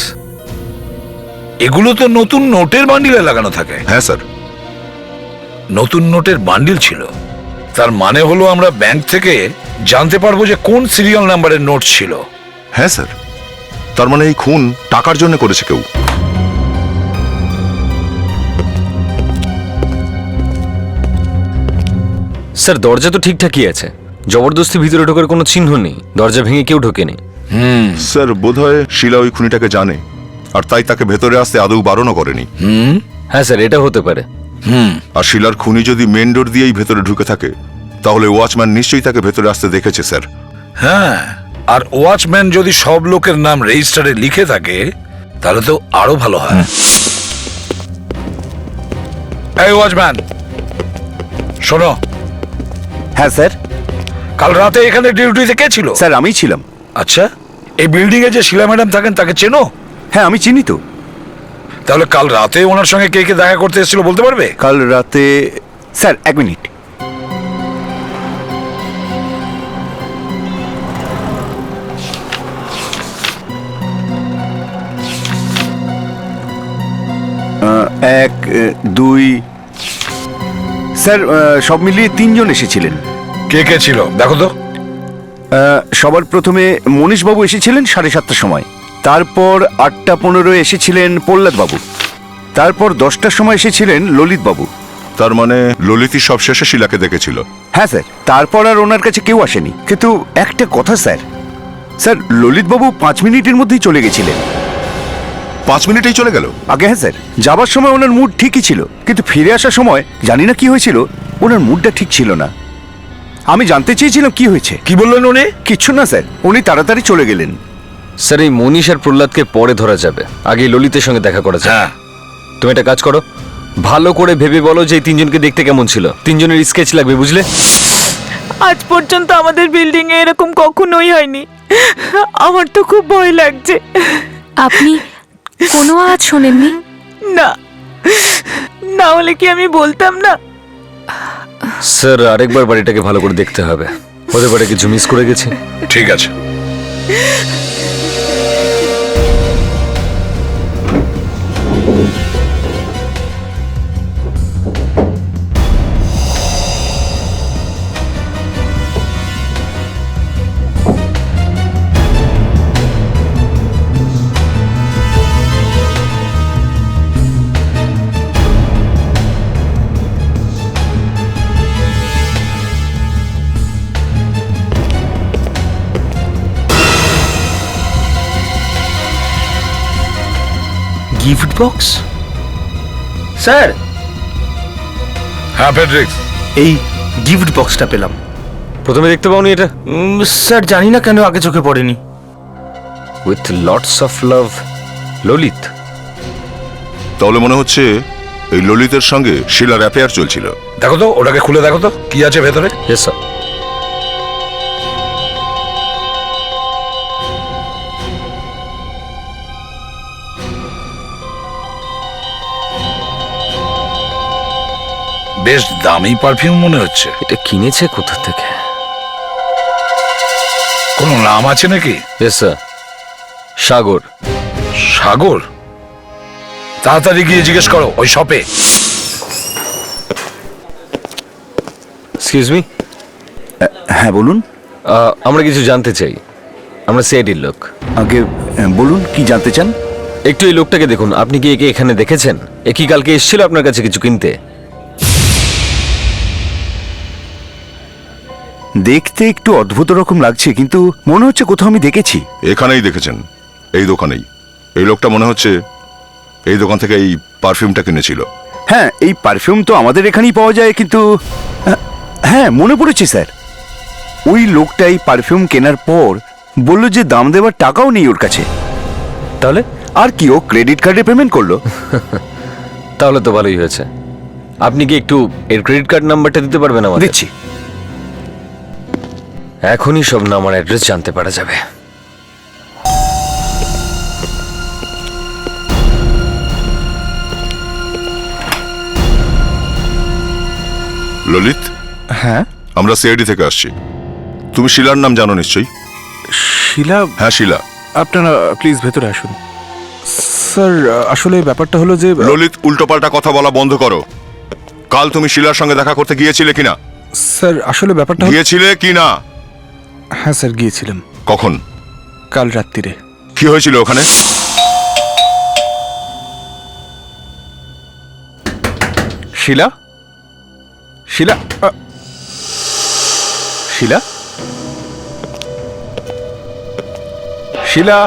H: এগুলো তো নতুন নোটের বান্ডিলে লাগানো থাকে।
J: হ্যাঁ স্যার।
H: নতুন নোটের বান্ডিল ছিল, তার মানে হলো আমরা ব্যাংক থেকে জানতে পারবো যে কোন সিরিয়াল নাম্বারের নোট ছিল।
J: হ্যাঁ স্যার, তার মানে এই খুন টাকার জন্য করেছে কেউ।
I: স্যার দরজা তো ঠিকঠাকই আছে, জবরদস্তি ভিতরে ঢোকার কোনো চিহ্ন নেই, দরজা ভেঙে কেউ ঢোকেনি।
J: স্যার বোধহয় শিলা ওই খুনিটাকে জানে, আর তাই তাকে ভেতরে আসতে আদৌ বারণও করেনি।
I: হ্যাঁ স্যার, এটা হতে পারে।
J: আর শিলার খুনি যদি মেন ডোর দিয়েই ভেতরে ঢুকে থাকে, তাহলে ওয়াচম্যান নিশ্চয়ই তাকে ভেতরে আসতে দেখেছে স্যার।
H: হ্যাঁ, আর ওয়াচম্যান যদি সব লোকের নাম রেজিস্টারে লিখে থাকে তাহলে তো আরো ভালো হয়। এই ওয়াচম্যান, শোনো।
E: হ্যাঁ স্যার।
H: কাল রাতে এখানে ডিউটিতে কে ছিল?
E: স্যার আমিই ছিলাম।
H: আচ্ছা, এই বিল্ডিং এ যে শিলা ম্যাডাম থাকেন তাকে চেনো?
E: হ্যাঁ আমি চিনি তো।
H: তাহলে কাল রাতে ওনার সঙ্গে কে কে দেখা করতে এসেছিল বলতে পারবে?
E: কাল রাতে স্যার এক মিনিট। এক দুই স্যার, সব মিলিয়ে 3 জন এসেছিলেন।
H: কে কে ছিল দেখো তো।
E: সবার প্রথমে মনীশবাবু এসেছিলেন 7:30টার সময়, তারপর 8:15 এসেছিলেন প্রহ্লাদবাবু, তারপর 10টার সময় এসেছিলেন ললিতবাবু।
J: তার মানে ললিতই সব শেষে শিলাকে দেখেছিল।
E: হ্যাঁ স্যার, তারপর আর ওনার কাছে কেউ আসেনি। কিন্তু একটা কথা স্যার, স্যার ললিতবাবু 5 মিনিটের মধ্যেই চলে গেছিলেন।
J: 5 মিনিটেই চলে গেল?
E: আগে হ্যাঁ স্যার, যাবার সময় ওনার মুড ঠিকই ছিল, কিন্তু ফিরে আসার সময় জানি না কি হয়েছিল, ওনার মুডটা ঠিক ছিল না। আমি জানতে চেয়েছিলাম কি হয়েছে।
H: কি বললেন উনি?
E: কিচ্ছু না স্যার, উনি তাড়াতাড়ি চলে গেলেন।
I: স্যার এই মনীষ আর প্রহ্লাদকে পরে ধরা যাবে, আগে ললিতের সঙ্গে দেখা করা যায়।
H: হ্যাঁ,
I: তুমি একটা কাজ করো, ভালো করে ভেবে বলো যে এই 3 জনকে দেখতে কেমন ছিল। 3 জনের স্কেচ লাগবে, বুঝলে?
F: আজ পর্যন্ত আমাদের বিল্ডিং এ এরকম কখনোই হয়নি। আমার তো খুব ভয় লাগছে।
A: আপনি কোনো আওয়াজ শোনেননি?
F: না, না হলে কি আমি বলতাম না?
I: স্যার আরেকবার বাড়িটাকে ভালো করে দেখতে হবে, হতে পারে কিছু মিস করে গেছে।
H: ঠিক আছে।
G: Gift box? স্যার,
H: হ্যাঁ ফেডরিক্স,
G: এই গিফট বক্সটা পেলাম।
I: প্রথমে দেখতে পাওনি এটা?
G: স্যার জানি না কেন আগে চোখে পড়েনি।
I: With lots of love, Lalit.
J: তাহলে মনে হচ্ছে এই ললিতের সঙ্গে শিলার অ্যাফেয়ার চলছিল।
H: দেখো তো, ওটাকে খুলে দেখো তো কি আছে ভেতরে।
I: Yes sir.
H: বেশ দামি পারফিউম মনে হচ্ছে।
I: এটা কিনেছে কোথা থেকে?
H: কোনো নাম আছে নাকি?
I: ইয়েস স্যার, সাগর।
H: সাগর? তাড়াতাড়ি গিয়ে জিজ্ঞেস করো ওই শপে।
I: Excuse me.
E: হ্যাঁ বলুন।
I: আমরা কিছু জানতে চাই, আমরা সিআইডির লোক।
E: আগে বলুন কি জানতে চান।
I: একটু এই লোকটাকে দেখুন, আপনি কি একে এখানে দেখেছেন? এ কি কালকে এসেছিল আপনার কাছে কিছু কিনতে?
E: দেখতে একটু অদ্ভুত রকম লাগছে, কিন্তু মনে হচ্ছে কোথাও আমি দেখেছি।
J: এখানেই দেখেছেন, এই দোকানেই। এই লোকটা মনে হচ্ছে এই দোকান থেকে এই পারফিউমটা কিনেছিল।
E: হ্যাঁ, এই পারফিউম তো আমাদের এখানেই পাওয়া যায়, কিন্তু হ্যাঁ মনে পড়েছে স্যার, ওই লোকটা এই পারফিউম কেনার পর বলল যে দাম দেওয়ার টাকাও নেই ওর কাছে।
I: তাহলে
E: আর কি, ও ক্রেডিট কার্ডে পেমেন্ট করলো।
I: তাহলে তো ভালোই হয়েছে। আপনি কি একটু এর ক্রেডিট কার্ড নাম্বারটা দিতে পারবেন আমাদের?
E: দিচ্ছি।
I: এখনই সব নাম আর অ্যাড্রেস জানতে পারা যাবে।
J: ললিত,
E: হ্যাঁ
J: আমরা সিআইডি থেকে আসছি। তুমি শিলার নাম জানো নিশ্চয়ই?
E: শিলা?
J: হ্যাঁ শিলা।
E: আপনারা প্লিজ ভেতরে আসুন। স্যার আসলে ব্যাপারটা হলো যে
J: ললিত, উল্টোপাল্টা কথা বলা বন্ধ করো। কাল তুমি শিলার সঙ্গে দেখা করতে গিয়েছিলে কিনা?
E: স্যার আসলে ব্যাপারটা
J: গিয়েছিলে কিনা?
E: হ্যাঁ স্যার গিয়েছিলাম।
J: কখন?
E: কাল রাত্রিরে।
J: কি হয়েছিল ওখানে?
E: শিলা? শিলা? শিলা? শিলা?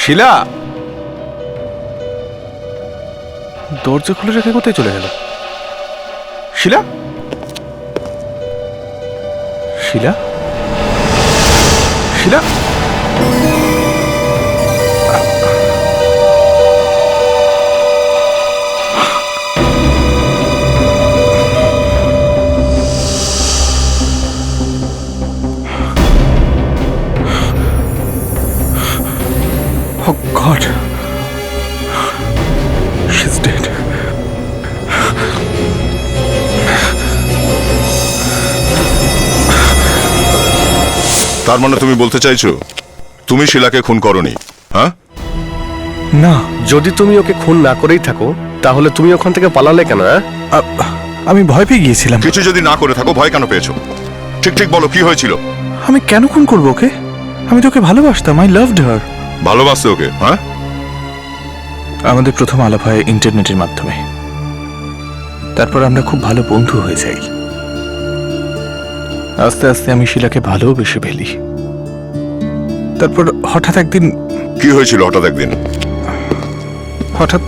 E: শিলা? দরজা খুলে রেখে কোথায় চলে গেল? শিলা? শিলা? শিলা? Oh God. She's dead.
J: তার মানে তুমি বলতে চাইছো তুমি শিলাকে খুন করনি? হ্যাঁ?
E: না।
B: যদি তুমি ওকে খুন না করেই থাকো তাহলে তুমি ওখান থেকে পালালে কেন?
E: আমি ভয় পেয়ে গিয়েছিলাম।
J: কিছু যদি না করে থাকো ভয় কেন পেয়েছো? ঠিক ঠিক বলো, কি হয়েছিল?
E: আমি কেন খুন করবো ওকে? আমি তো ওকে ভালোবাসতাম। I loved her.
J: ভালোবাসতে ওকে? হ্যাঁ।
E: আমাদের প্রথম আলাপ হয় ইন্টারনেটের মাধ্যমে। তারপর আমরা খুব ভালো বন্ধু হয়ে যাই। আস্তে আস্তে আমি শিলাকে ভালোবেসে ফেলি। তারপর হঠাৎ একদিন।
J: কি হয়েছিল হঠাৎ একদিন?
E: হঠাৎ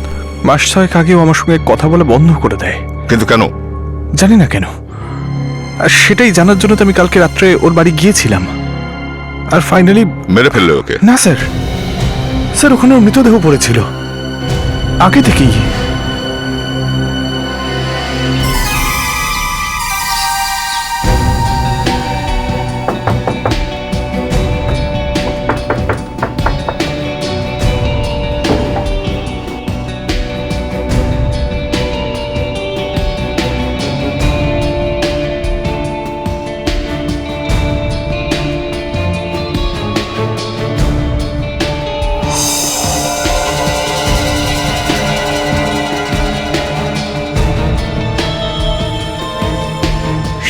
E: মাস 6 আগেও আমার সঙ্গে কথা বলা বন্ধ করে দেয়।
J: কিন্তু কেন?
E: জানি না কেন। আর সেটাই জানার জন্য তো আমি কালকে রাত্রে ওর বাড়ি গিয়েছিলাম। আর ফাইনালি
J: মেরে ফেললে ওকে?
E: না স্যার, স্যার ওখানে ওর মৃতদেহ পড়েছিল আগে থেকেই।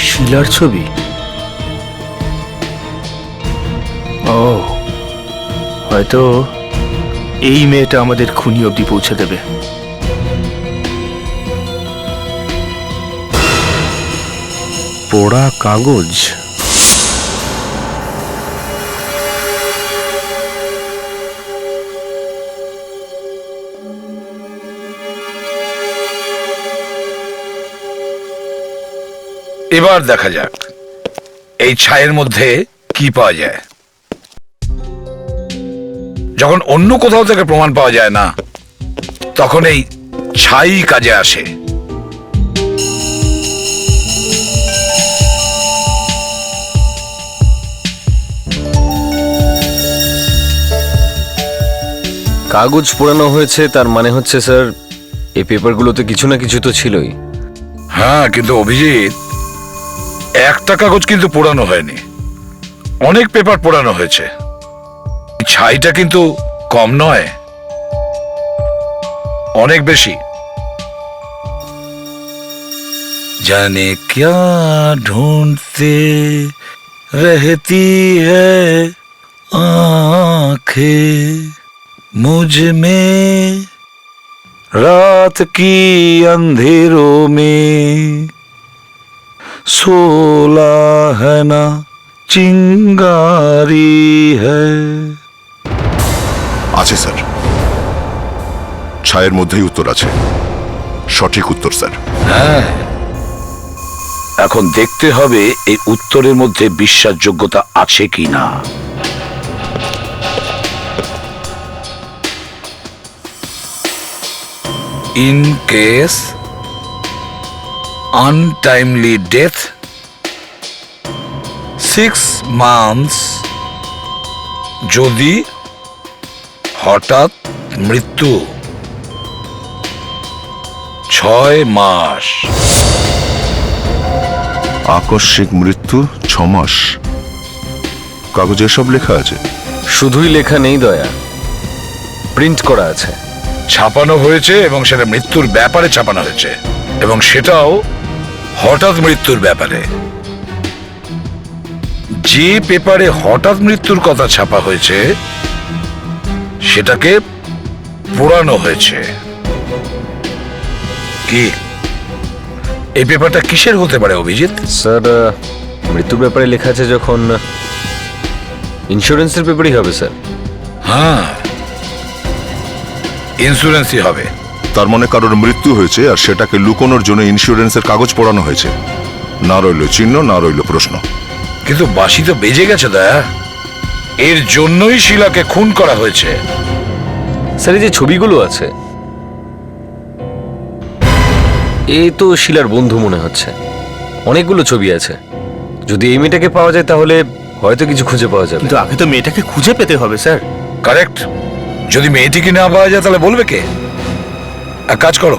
B: শিলার ছবি? ও, হয়তো এই মেয়েটা আমাদের খুনি অবধি পৌঁছে দেবে। পোড়া কাগজ।
H: এবার দেখা যাক এই ছায়ের মধ্যে কি পাওয়া যায়। যখন অন্য কোথাও থেকে প্রমাণ পাওয়া যায় না, তখন এই ছাই কাজে আসে।
I: কাগজ পোড়ানো হয়েছে তার মানে হচ্ছে স্যার এই পেপারগুলোতে কিছু না কিছু তো ছিলই।
H: হ্যাঁ, কিন্তু অভিজিৎ, একটা কাগজ কিন্তু পোড়ানো হয়নি, অনেক পেপার পোড়ানো হয়েছে। ছাইটা কিন্তু কম নয়, অনেক বেশি। জানে ক্যা ঢুঁढते रहती है आँखें मुझ में रात की अंधेरों में सोला है ना चिंगारी है।
J: আছে স্যার, ছায়ের মধ্যেই উত্তর আছে। সঠিক উত্তর স্যার।
H: হ্যাঁ, এখন দেখতে হবে এই উত্তরের মধ্যে বিশ্বাসযোগ্যতা আছে কিনা। In case untimely death 6 months, যদি হঠাৎ মৃত্যু 6 মাস।
J: আকস্মিক মৃত্যু 6 মাস। কাগজে সব লেখা আছে?
I: শুধুই লেখা নেই দয়া, প্রিন্ট করা আছে।
H: ছাপানো হয়েছে এবং সেটা মৃত্যুর ব্যাপারে ছাপানো হয়েছে, এবং সেটাও হঠাৎ মৃত্যুর ব্যাপারে। যে পেপারে হঠাৎ মৃত্যুর কথা ছাপা হয়েছে সেটাকে পোড়ানো হয়েছে। কি এই পেপারটা কিসের হতে পারে অভিজিৎ?
I: স্যার, মৃত্যুর ব্যাপারে লেখা আছে যখন ইন্স্যুরেন্সের পেপারই হবে স্যার।
H: হ্যাঁ, ইন্স্যুরেন্সই হবে।
J: তার মানে কারোর মৃত্যু হয়েছে আর সেটাকে লুকোনোর জন্য ইন্স্যুরেন্সের কাগজ পোড়ানো হয়েছে। না রইল চিহ্ন, না রইল প্রশ্ন।
H: কিন্তু বাঁশি তো বেজে গেছে দয়া, এর জন্যই শিলাকে খুন করা হয়েছে।
I: স্যার, এই যে ছবিগুলো আছে, এই তো শিলার বন্ধু মনে হচ্ছে। অনেকগুলো ছবি আছে, যদি এই মেয়েটাকে পাওয়া যায় তাহলে হয়তো কিছু খুঁজে পাওয়া যাবে।
G: কিন্তু আগে তো মেয়েটাকে খুঁজে পেতে হবে স্যার।
H: কারেক্ট। যদি মেয়েটিকে না পাওয়া যায় তাহলে বলবে কে? এক কাজ করো,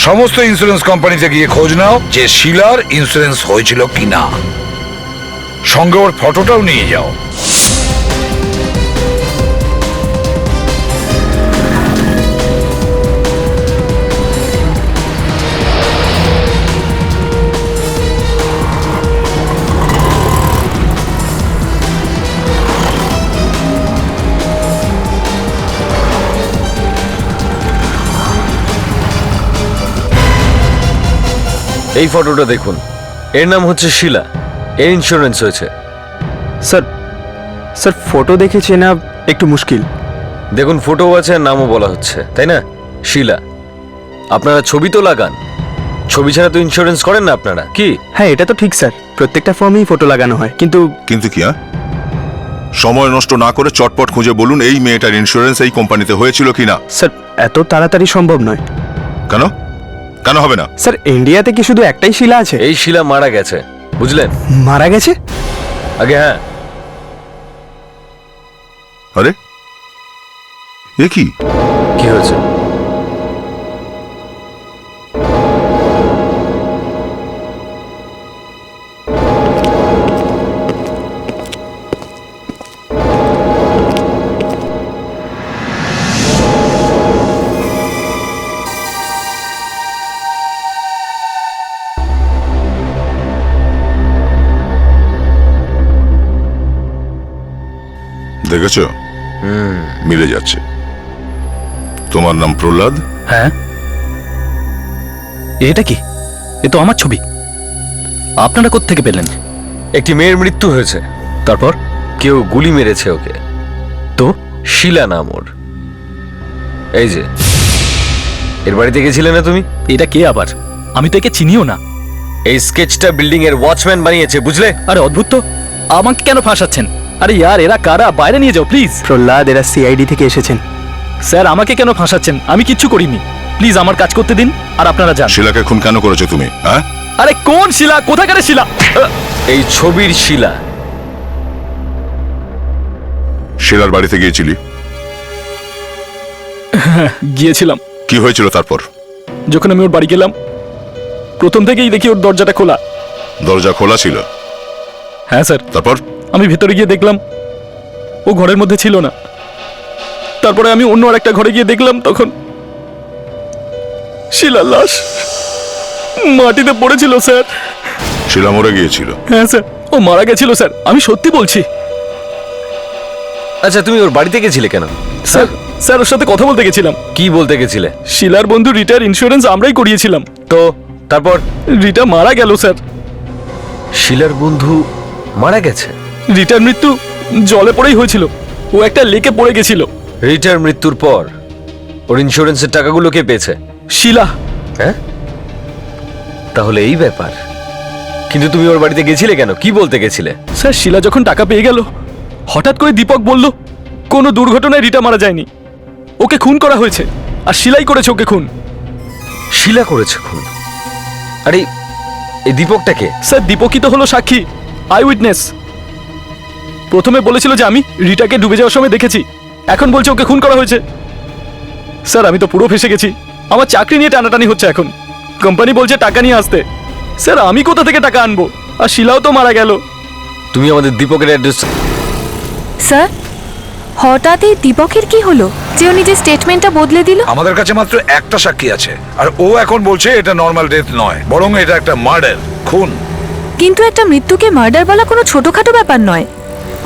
H: সমস্ত ইন্স্যুরেন্স কোম্পানিতে গিয়ে খোঁজ নাও যে শিলার ইন্স্যুরেন্স হয়েছিল কিনা, সঙ্গে ওর ফটোটাও নিয়ে যাও।
I: এই ফটোটা দেখুন, এর নাম হচ্ছে শিলা, এর ইন্স্যুরেন্স হয়েছে।
E: স্যার, স্যার ফটো দেখে চেনা একটু মুশকিল।
I: দেখুন, ফটো আছে আর নামও বলা হচ্ছে, তাই না? শিলা। আপনারা ছবি তো লাগান, ছবি ছাড়া তো ইন্স্যুরেন্স করেন না আপনারা, কি?
E: হ্যাঁ, এটা তো ঠিক স্যার, প্রত্যেকটা ফর্মেই ফটো লাগানো হয়, কিন্তু
J: কিন্তু কি? সময় নষ্ট না করে চটপট খুঁজে বলুন এই মেয়েটার ইন্স্যুরেন্স এই কোম্পানিতে হয়েছিল কিনা।
E: স্যার এত তাড়াতাড়ি সম্ভব নয়।
J: কেন? কেন হবে না?
E: স্যার, ইন্ডিয়াতে কি শুধু একটাই শিলা আছে?
I: এই শিলা মারা গেছে, বুঝলেন?
E: মারা গেছে?
I: আগে হ্যাঁ।
J: আরে এ কি?
I: কি হয়েছে?
J: দেখেছো, মিলে যাচ্ছে। তোমার নাম প্রহ্লাদ?
K: হ্যাঁ। এটা কি? এ তো আমার ছবি। আপনারা কোত্থেকে পেলেন?
I: একটি মেয়ের মৃত্যু হয়েছে,
K: তারপর
I: কেউ গুলি মেরেছে ওকে।
K: তো
I: শিলা নাম ওর। এই যে, এর বাড়িতে গেছিলে না তুমি?
K: এটা কে আবার? আমি তো একে চিনিও না।
I: এই স্কেচটা বিল্ডিং এর ওয়াচম্যান বানিয়েছে, বুঝলে?
K: আরে অদ্ভুত তো, আমাকে কেন ফাঁসাচ্ছেন? আরে ইয়ার, এরা কারা? বাইরে নিয়ে যাও প্লিজ।
E: প্রহ্লাদ, এরা সিআইডি থেকে এসেছেন।
K: স্যার, আমাকে কেন ফাঁসাচ্ছেন? আমি কিচ্ছু করিনি। প্লিজ আমার কাজ করতে দিন, আর আপনারা যান।
J: শিলাকে খুন কেন করেছো তুমি? হ্যাঁ,
K: আরে কোন শিলা? কোথাকার শিলা?
I: এই ছবির শিলা।
J: শিলার বাড়িতে গিয়েছিলি?
K: গিয়েছিলাম।
J: কি হয়েছিল তারপর?
K: যখন আমি ওর বাড়ি গেলাম, প্রথম থেকেই দেখি ওর দরজাটা খোলা।
J: দরজা খোলা ছিল?
K: হ্যাঁ স্যার।
J: তারপর?
K: আমি ভেতরে গিয়ে দেখলাম ও ঘরের মধ্যে ছিল না। তারপরে আমি অন্য আরেকটা ঘরে গিয়ে দেখলাম, তখন শিলার লাশ মাটিতে পড়েছিল স্যার।
J: শিলা মরে গিয়েছিল?
K: হ্যাঁ স্যার, ও মারা গেছিল স্যার, আমি সত্যি বলছি।
I: আচ্ছা, তুমি ওর বাড়িতে গেছিলে কেন?
K: স্যার, স্যার ওর সাথে কথা বলতে গেছিলাম।
I: কি বলতে গেছিলে?
K: শিলার বন্ধু রিটার ইন্স্যুরেন্স আমরাই করিয়েছিলাম।
I: তো তারপর?
K: রিটা মারা গেল স্যার।
I: শিলার বন্ধু মারা গেছে?
K: রিটার মৃত্যু জলে পড়েই হয়েছিল, ও একটা লেকে পড়ে গেছিল।
I: রিটার মৃত্যুর পর ওর ইন্স্যুরেন্সের টাকাগুলো কে পেয়েছে?
K: শিলা।
I: হ্যাঁ, তাহলে এই ব্যাপার। কিন্তু তুমি ওর বাড়িতে গেছিলে কেন? কি বলতে গেছিলে?
K: স্যার, শিলা যখন টাকা পেয়ে গেল, হঠাৎ করে দীপক বলল কোনো দুর্ঘটনায় রিটা মারা যায়নি, ওকে খুন করা হয়েছে, আর শিলাই করেছে ওকে খুন।
I: শিলা করেছে খুন? আরে এই দীপকটাকে?
K: স্যার, দীপকই তো হলো সাক্ষী, আই উইটনেস। প্রথমে বলেছিল যে আমি রিটাকে ডুবে যাওয়ার সময় দেখেছি, এখন বলছে ওকে খুন করা হয়েছে। স্যার, আমি তো পুরো ফেসে গেছি। আমার চাকরি নিয়ে টানাটানি হচ্ছে এখন। কোম্পানি বলছে টাকা নিয়ে আসতে, স্যার আমি কোথা থেকে টাকা আনবো? আর শিলাও তো মারা গেল।
I: তুমি আমাদের দীপকের অ্যাড্রেস।
A: স্যার হঠাৎ এই দীপকের কি হলো যে ও নিজের স্টেটমেন্টটা বদলে দিল?
H: আমাদের কাছে মাত্র একটা সাক্ষী আছে, আর ও এখন বলছে এটা নর্মাল ডেথ নয়, বরং এটা একটা মার্ডার, খুন।
A: কিন্তু একটা মৃত্যুকে মার্ডার বলা কোনো ছোটখাটো ব্যাপার নয়।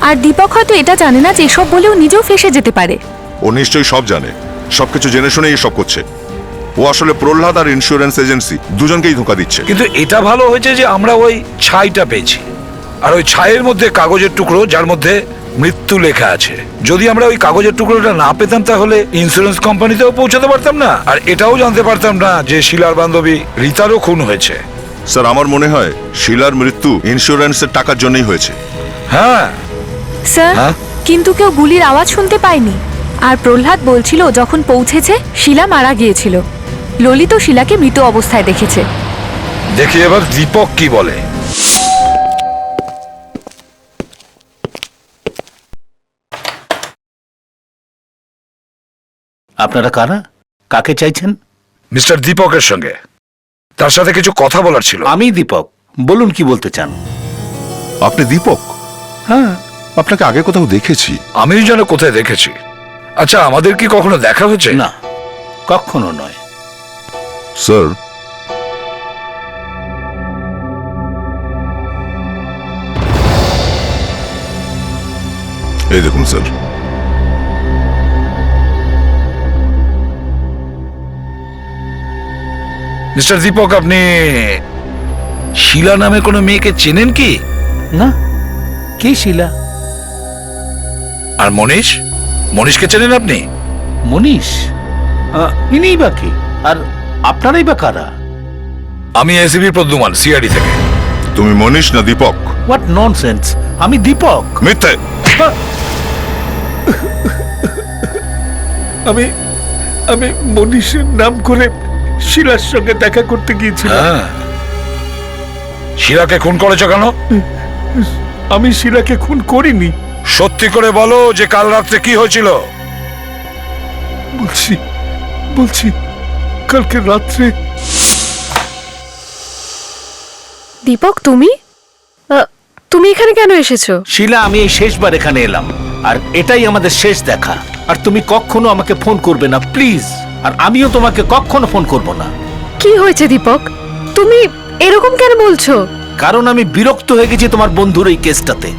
A: আর দীপক হয়তো এটা জানে না যে এসব বলেও নিজেও ফেঁসে যেতে পারে।
J: ও নিশ্চয়ই সব জানে, সবকিছু জেনে শুনে এসব করছে। ও আসলে প্রহ্লাদ আর ইন্স্যুরেন্স এজেন্সি দুজনকেই ধোঁকা দিচ্ছে।
H: কিন্তু এটা ভালো হয়েছে যে আমরা ওই ছাইটা পেয়েছি, আর ওই ছাইয়ের মধ্যে কাগজের টুকরো যার মধ্যে মৃত্যু লেখা আছে। যদি আমরা ওই কাগজের টুকরোটা না পেতাম তাহলে ইন্স্যুরেন্স কোম্পানিতেও পৌঁছাতে পারতাম না, আর এটাও জানতে পারতাম না যে শিলার বান্ধবী রীতারও খুন হয়েছে।
J: স্যার আমার মনে হয় শিলার মৃত্যু ইন্স্যুরেন্সের টাকার জন্যই হয়েছে।
H: হ্যাঁ
A: স্যার কিন্তু কেউ গুলির আওয়াজ শুনতে পায়নি। আর প্রহ্লাদ বলছিল যখন পৌঁছেছে শিলা মারা গিয়েছিল। ললিত শিলাকে মৃত অবস্থায় দেখেছে।
H: দেখি এবার দীপক কি বলে।
E: আপনারা কারা? কাকে চাইছেন?
H: মিস্টার দীপকের সঙ্গে, তার সাথে কিছু কথা বলার ছিল।
E: আমি দীপক, বলুন কি বলতে চান।
J: আপনি দীপক?
E: হ্যাঁ,
J: আপনাকে আগে কোথাও দেখেছি।
H: আমিও যেন কোথায় দেখেছি। আচ্ছা, আমাদের কি কখনো দেখা হয়েছে?
E: না, কখনো নয়।
J: স্যার এই দেখুন স্যার,
H: মিস্টার দীপক, আপনি শিলা নামে কোনো মেয়েকে চেনেন কি?
E: না, কে শিলা?
H: আর মনীষ? মনীষকে চেনেন আপনি?
E: মনীষ? ইনিই বা কি? আর আপনারাই বা কারা?
H: আমি এসিবি প্রদ্যুমান, সিআইডি থেকে।
J: তুমি মনীষ না দীপক?
E: What nonsense! আমি দীপক।
J: মিথ্যে।
E: আমি মনীষের নাম করে শিলার সঙ্গে দেখা করতে গিয়েছিলাম।
H: হ্যাঁ, শিলাকে খুন করেছো কেন?
E: আমি শিলাকে খুন করিনি।
H: সত্যি করে বলো যে কাল রাত্রে কি হয়েছিল?
E: বলছি কালকে রাত্রে।
A: দীপক তুমি তুমি এখানে কেন এসেছো?
E: শিলা, আমি এই শেষবার এখানে এলাম, আর এটাই আমাদের শেষ দেখা। আর তুমি কখনো আমাকে ফোন করবে না, প্লিজ। আর আমিও তোমাকে কখনো ফোন করব না।
A: কি হয়েছে দীপক? তুমি এরকম কেন বলছো?
E: কারণ আমি বিরক্ত হয়ে গেছি তোমার বন্ধুর এই কেসটাতে।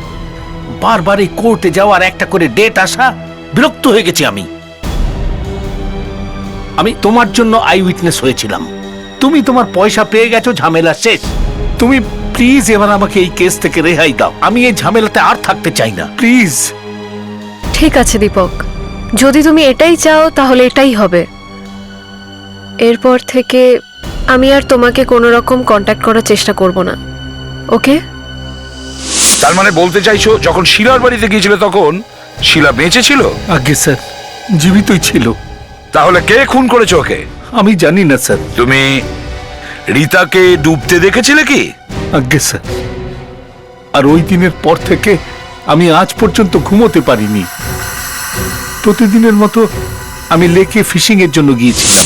E: বারবার এই কোর্টে যাওয়ার একটা করে ডেট আসা, বিরক্ত হয়ে গেছি আমি তোমার জন্য আই উইটনেস হয়েছিলাম। তুমি তোমার পয়সা পেয়ে গেছো, ঝামেলা শেষ। তুমি প্লিজ এবার আমাকে এই কেস থেকে রেহাই দাও। আমি এই ঝামেলাতে আর থাকতে চাই না, প্লিজ।
A: ঠিক আছে দীপক, যদি তুমি এটাই চাও তাহলে এটাই হবে। এরপর থেকে আমি আর তোমাকে কোনো রকম কন্ট্যাক্ট করার চেষ্টা করব না, ওকে?
H: তার মানে বলতে চাইছো যখন শিলার বাড়িতে গিয়েছিল তখন শিলা বেঁচে ছিল?
E: আগে স্যার, জীবিতই ছিল।
H: তাহলে কে খুন করেছে ওকে?
E: আমি জানি না স্যার।
H: তুমি রীতাকে ডুবতে দেখেছিলে কি?
E: আগে স্যার, আর ওই দিনের পর থেকে আমি আজ পর্যন্ত ঘুমোতে পারিনি। প্রতিদিনের মতো আমি লেকে ফিশিং এর জন্য গিয়েছিলাম।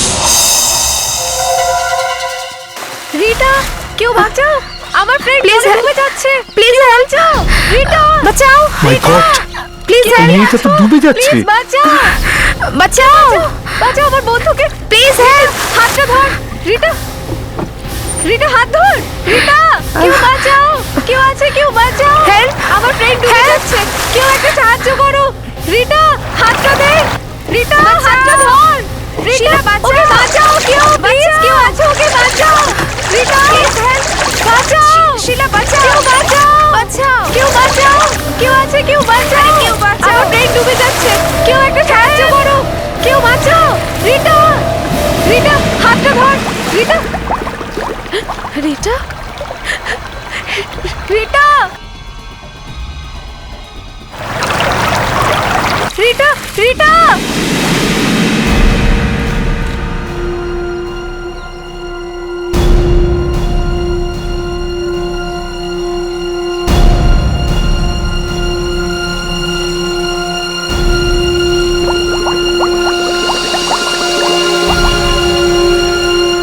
A: রিটা, কেউ বাঁচাও, আমার ফ্রেন্ড ডুবে যাচ্ছে, প্লিজ হেল্প, রিটা বাঁচাও,
E: মাই গড,
A: প্লিজ হেল্প,
E: মেয়েটা তো ডুবে যাচ্ছে।
A: বাঁচাও, বাঁচাও, বাঁচাও আমার বন্ধুকে, প্লিজ হেল্প, হাতটা ধর, রিটা, রিটা হাত ধর, রিটা, কেউ বাঁচাও, কেউ আছে, কেউ বাঁচাও, হেল্প, আমার ফ্রেন্ড ডুবে যাচ্ছে, কেউ একটা সাহায্য করো, রিটা হাতটা দে, রিটা হাতটা ধর, রিটা ওকে বাঁচাও, কেউ প্লিজ, কেউ আছে ওকে বাঁচাও, রিটা হেল্প, বাঁচাও, শিলা বাঁচাও, কেউ বাঁচাও, বাঁচাও, কেউ বাঁচাও, কেউ আছে, কেউ বাঁচাও, কেউ বাঁচাও, আমার ফ্রেন্ড ডুবে যাচ্ছে, কেউ একটা সাহায্য করো, কেউ বাঁচাও, রিটা, রিটা হাতটা ধর, রিটা, রিটা, রিটা, রিটা, রিটা,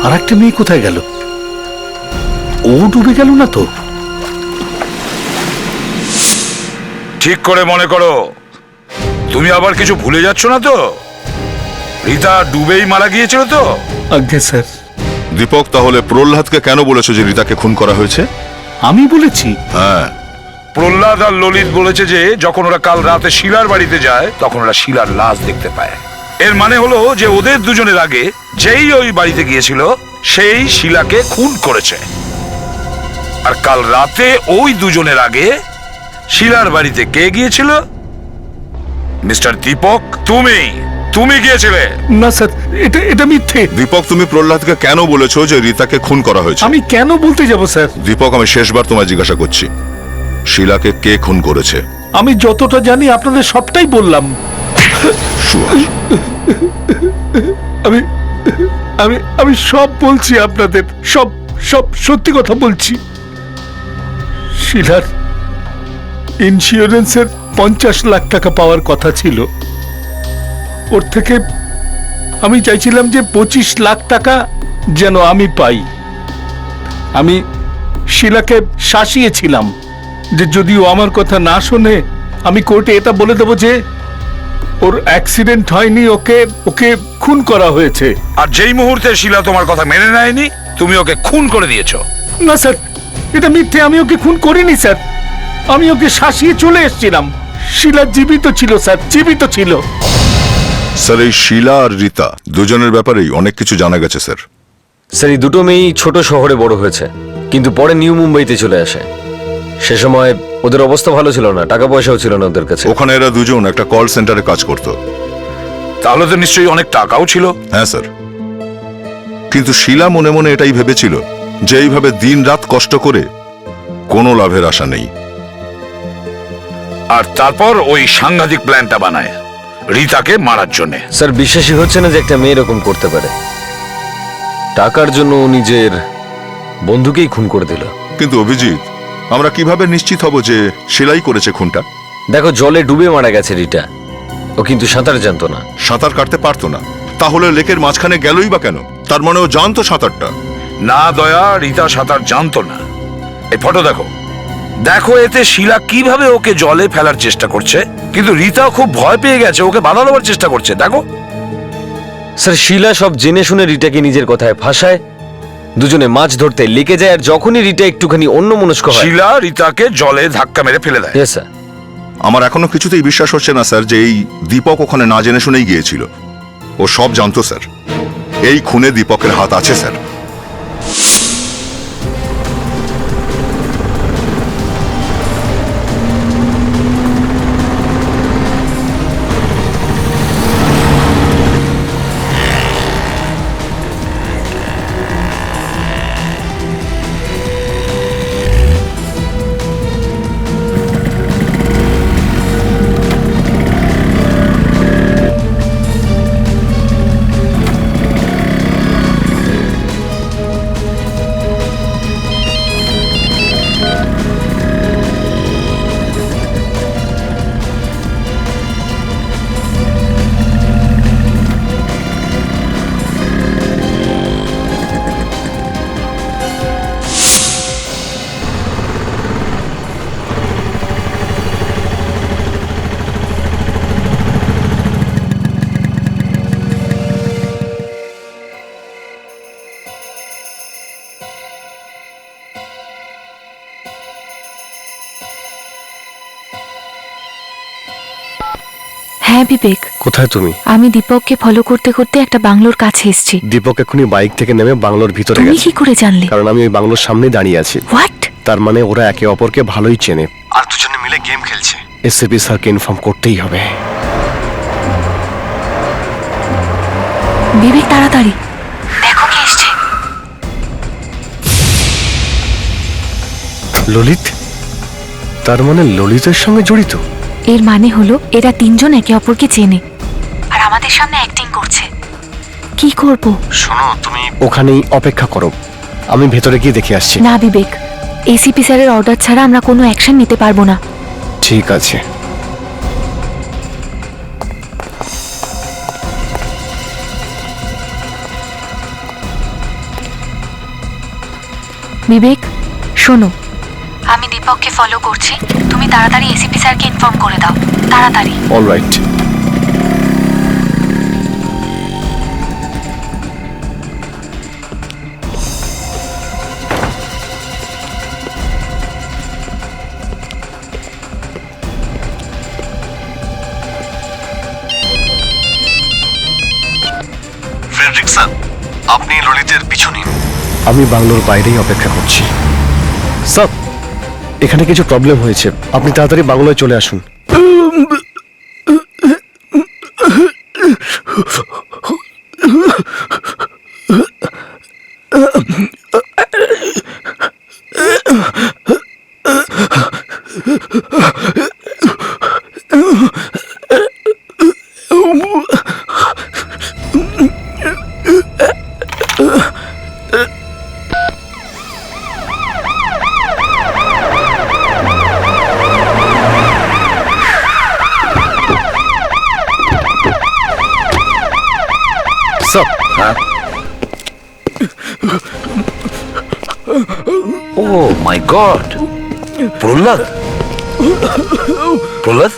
E: আর একটা মেয়ে কোথায় গেল? ও ডুবে গেল না তো?
H: ঠিক করে মনে করো, তুমি আবার কিছু ভুলে যাচ্ছ না তো? রীতা ডুবেই মারা গিয়েছিল তো?
E: আজ্ঞে স্যার।
J: দীপক, তাহলে প্রহ্লাদকে কেন বলেছো যে রীতাকে খুন করা হয়েছে?
E: আমি বলেছি?
J: হ্যাঁ।
H: প্রহ্লাদ আর ললিত বলেছে যে যখন ওরা কাল রাতে শিলার বাড়িতে যায় তখন ওরা শিলার লাশ দেখতে পায়। এর মানে হলো যে ওদের দুজনের আগে যেই ওই বাড়িতে গিয়েছিল সেই শিলাকে খুন করেছে। আর কাল রাতে ওই দুজনের আগে শিলার বাড়িতে কে গিয়েছিল? মিস্টার দীপক, তুমি গিয়েছিলে।
E: না স্যার, এটা মিথ্যে।
J: দীপক, তুমি প্রহ্লাদকে কেন বলেছো যে রীতাকে খুন করা হয়েছে?
E: আমি কেন বলতে যাব স্যার?
J: দীপক, আমি শেষবার তোমায় জিজ্ঞাসা করছি, শিলাকে কে খুন করেছে?
E: আমি যতটা জানি আপনাদের সবটাই বললাম।
J: Sure.
E: আমি আমি আমি সব বলছি আপনাদের, সব সব সত্যি কথা বলছি। শিলার ইন্স্যুরেন্সের 50 লাখ টাকা পাওয়ার কথা ছিল। ওর থেকে আমি চাইছিলাম যে 25 লাখ টাকা যেন আমি পাই। আমি শিলাকে শাসিয়েছিলাম যে যদি ও আমার কথা না শোনে আমি কোর্টে এটা বলে দেবো যে ওর অ্যাক্সিডেন্ট হয়নি, ওকে খুন করা হয়েছে।
H: আর যেই মুহূর্তে শিলা তোমার কথা মেনে নেয়নি তুমি ওকে খুন করে দিয়েছো।
E: না স্যার, এটা মিথ্যে। আমি ওকে খুন করিনি স্যার, আমি ওকে শাসিয়ে চলে এসেছিলাম। শিলা জীবিত ছিল স্যার, জীবিত ছিল।
J: স্যার, এই শিলা আর রীতা দুজনের ব্যাপারেই অনেক কিছু জানা গেছে স্যার।
I: স্যার, এই দুটো মেয়েই ছোট শহরে বড় হয়েছে, কিন্তু পরে নিউ মুম্বাইতে চলে আসে। সে সময় ওদের অবস্থা ভালো ছিল না, টাকা পয়সাও ছিল না ওদের কাছে।
J: ওখানে এরা দুজন একটা কল সেন্টারে কাজ করত।
H: তাহলে তো নিশ্চয়ই অনেক টাকাও ছিল।
J: হ্যাঁ স্যার, কিন্তু শিলা মনে মনে এটাই ভেবেছিল যে এইভাবে দিন রাত কষ্ট করে কোনো লাভের আশা নেই।
H: আর তারপর ওই সাংঘাতিক প্ল্যানটা বানায় রীতাকে মারার জন্য।
I: স্যার, বিশ্বাসই হচ্ছে না যে একটা মেয়ে এরকম করতে পারে। টাকার জন্য ও নিজের বন্ধুকেই খুন করে দিল।
J: কিন্তু অভিজিৎ, আমরা কিভাবে নিশ্চিত হব যে শিলাই করেছে খুনটা?
I: দেখো, জলে ডুবে মারা গেছে রীতা, ও কিন্তু সাঁতার জানতো না।
J: সাঁতার কাটতে পারতো না, তাহলে লেকের মাঝখানে গেলই বা কেন? তার মানে ও জানতো সাঁতারটা।
H: না দয়া, রীতা সাঁতার জানতো না। এই ফটো দেখো, দেখো এতে শিলা কিভাবে ওকে জলে ফেলার চেষ্টা করছে, কিন্তু রীতাও খুব ভয় পেয়ে গেছে, ওকে বাধা দেওয়ার চেষ্টা করছে। দেখো
I: স্যার, শিলা সব জেনে শুনে রীতাকে নিজের কথায় ফাঁসায়, দুজনে মাছ ধরতে লেগে যায়, আর যখনই রীতা একটুখানি অন্যমনস্ক হয়
H: শিলা রীতাকে জলে ধাক্কা মেরে ফেলে দেয়।
I: Yes, sir.
J: আমার এখনো কিছুতেই বিশ্বাস হচ্ছে না স্যার যে এই দীপক ওখানে না জেনে শুনেই গিয়েছিল। ও সব জানতো স্যার। এই খুনে দীপকের হাত আছে স্যার।
A: হ্যাঁ বিবেক,
B: কোথায় তুমি?
A: আমি দীপককে ফলো করতে করতে একটা বাংলোর কাছে এসেছি।
B: দীপক এখনই বাইক থেকে নেমে বাংলোর ভিতরে
A: তুমি
B: গেছে।
A: কি করে জানলে?
B: কারণ আমি ওই বাংলোর সামনে দাঁড়িয়ে আছি।
A: হোয়াট?
B: তার মানে ওরা একে অপরকে ভালোই চেনে, আর দুজনে মিলে গেম খেলছে। এসএপি স্যারকে ইনফর্ম করতেই হবে।
A: বিবেক, তাড়াতাড়ি দেখো কে এসছে।
B: ললিত? তার মানে ললিতের সঙ্গে জড়িত?
A: এর মানে হলো এরা তিনজন একে অপরকে চেনে আর আমাদের সামনে অ্যাক্টিং করছে। কি করব?
B: শোনো, তুমি ওখানেই অপেক্ষা করো, আমি ভেতরে গিয়ে দেখে আসছি।
A: না বিবেক, এসিপি স্যারের অর্ডার ছাড়া আমরা কোনো অ্যাকশন নিতে পারবো না।
B: ঠিক আছে।
A: বিবেক, শোনো,
M: আমি দীপককে ফলো করছি, তুমি তাড়াতাড়ি এসিপি স্যারকে ইনফর্ম করে দাও, তাড়াতাড়ি।
B: অলরাইট।
N: ফ্রেডরিক স্যার, আপনি ললিতের পিছু নিন।
B: আমি বাংলোর বাইরেই অপেক্ষা করছি। স্যার, এখানে কিছু প্রবলেম হয়েছে, আপনি তাড়াতাড়ি বাংলোয় চলে আসুন। স্যার,
H: ও মাই গড, প্রহ্লাদ, প্রহ্লাদ,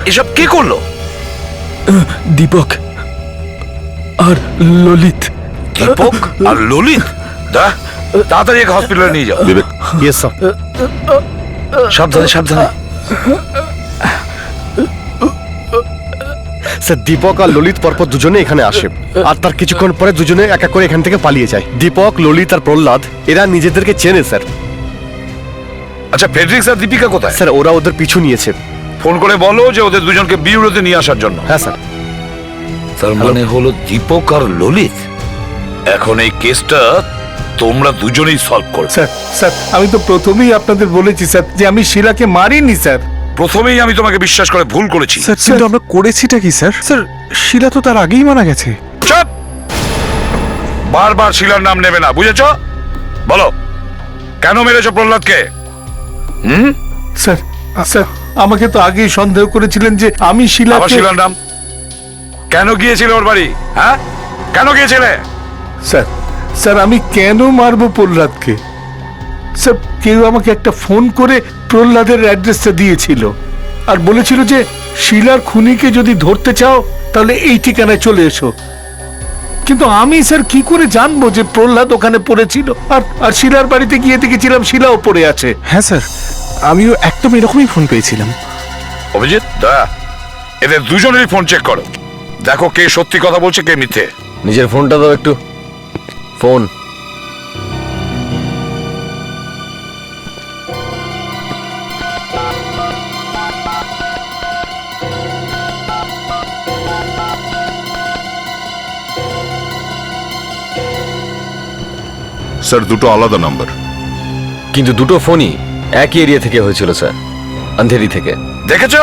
H: এসব কে করলো?
K: দীপক আর ললিত।
H: দীপক আর ললিত? তাড়াতাড়ি এক হসপিটালে নিয়ে যাও।
J: বিবেক,
B: ইয়েস স্যার।
H: সাবধানে সাবধানে।
B: স্যার, দীপক আর ললিত পরপর দুজনে এখানে আসে, আর তার কিছুক্ষণ পরে দুজনে এক এক করে এখান থেকে পালিয়ে যায়। দীপক, ললিত আর প্রহ্লাদ এরা নিজেদেরকে চেনে স্যার।
H: আচ্ছা, ফ্রেডরিক আর দীপিকা কোথায়?
B: স্যার, ওরা ওদের পিছু নিয়েছে।
H: ফোন করে বলো যে ওদের দুজনকে বিউরোতে নিয়ে আসার জন্য।
B: হ্যাঁ স্যার।
H: তার মানে হলো দীপক আর ললিত। এখন এই কেসটা তোমরা দুজনেই সলভ করো।
O: স্যার, স্যার, আমি তো প্রথমেই আপনাদের বলেছি স্যার যে আমি শিলাকে মারিনি স্যার।
H: প্রথমেই আমি তোমাকে বিশ্বাস করে ভুল করেছি।
O: স্যার, কিন্তু আমরা করেছিটা কি স্যার? স্যার, শিলা তো তার আগেই মারা গেছে।
H: চুপ! বারবার শিলার নাম নেবে না, বুঝেছো? বলো, কেন মেরেছো প্রহ্লাদকে?
O: স্যার, স্যার, আমাকে তো আগেই সন্দেহ করেছিলেন যে আমি শিলা।
H: আবার শিলার নাম? কেন গিয়েছিলে ওর বাড়ি? হ্যাঁ, কেন গিয়েছিলে?
O: স্যার, স্যার, আমি কেন মারবো প্রহ্লাদকে? স্যার, কেউ আমাকে একটা ফোন করে প্রহ্লাদের অ্যাড্রেসটা দিয়েছিল আর বলেছিল যে শিলার খুনিকে যদি ধরতে চাও তাহলে এই ঠিকানায় চলে এসো। কিন্তু আমি স্যার কি করে জানবো যে প্রহ্লাদ ওখানে পড়েছিল? আর শিলার বাড়িতে গিয়ে দেখেছিলাম শিলাও পড়ে আছে। হ্যাঁ স্যার, আমিও একদম এরকমই ফোন পেয়েছিলাম।
H: অভিজিৎ, এদের দুজনেরই ফোন চেক করো, দেখো কে সত্যি কথা বলছে কে মিথ্যে।
B: নিজের ফোনটা দাও একটু। ফোন।
J: স্যার, দুটো আলাদা নাম্বার।
I: কিন্তু দুটো ফোনই একই এরিয়া থেকে হয়েছিল স্যার, আন্ধেরি থেকে।
H: দেখেছো,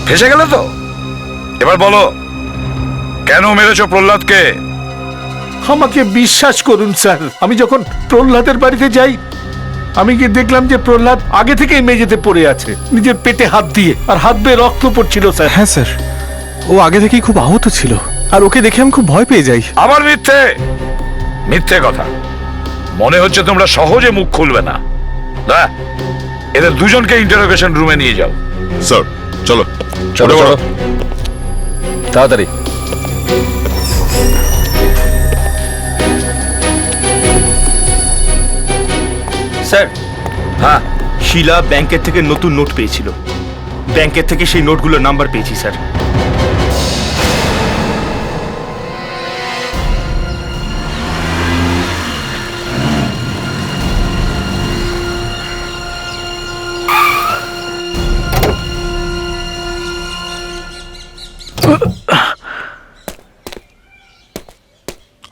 H: ফেসে গেলে তো। এবার বলো, কেন মেরেছো প্রহ্লাদকে?
O: আমাকে বিশ্বাস করুন স্যার, আমি যখন প্রহ্লাদের বাড়িতে যাই আমি গিয়ে দেখলাম যে প্রহ্লাদ আগে থেকেই মেঝেতে পড়ে আছে, নিজের পেটে হাত দিয়ে, আর হাত বেয়ে রক্ত পড়ছিল স্যার। হ্যাঁ স্যার, ও আগে থেকেই খুব আহত ছিল, আর ওকে দেখে আমি খুব ভয় পেয়ে যাই।
H: আবার মিথ্যে, মিথ্যে কথা। মনে হচ্ছে তোমরা সহজে মুখ খুলবে না। এদের দুজনকে ইন্টারোগেশন রুমে নিয়ে যাও।
J: স্যার, চলো
I: চলো চলো তাড়াতাড়ি।
E: স্যার,
H: হ্যাঁ,
E: শিলা ব্যাংকের থেকে নতুন নোট পেয়েছিল, ব্যাংকের থেকে সেই নোটগুলোর নাম্বার পেয়েছি স্যার।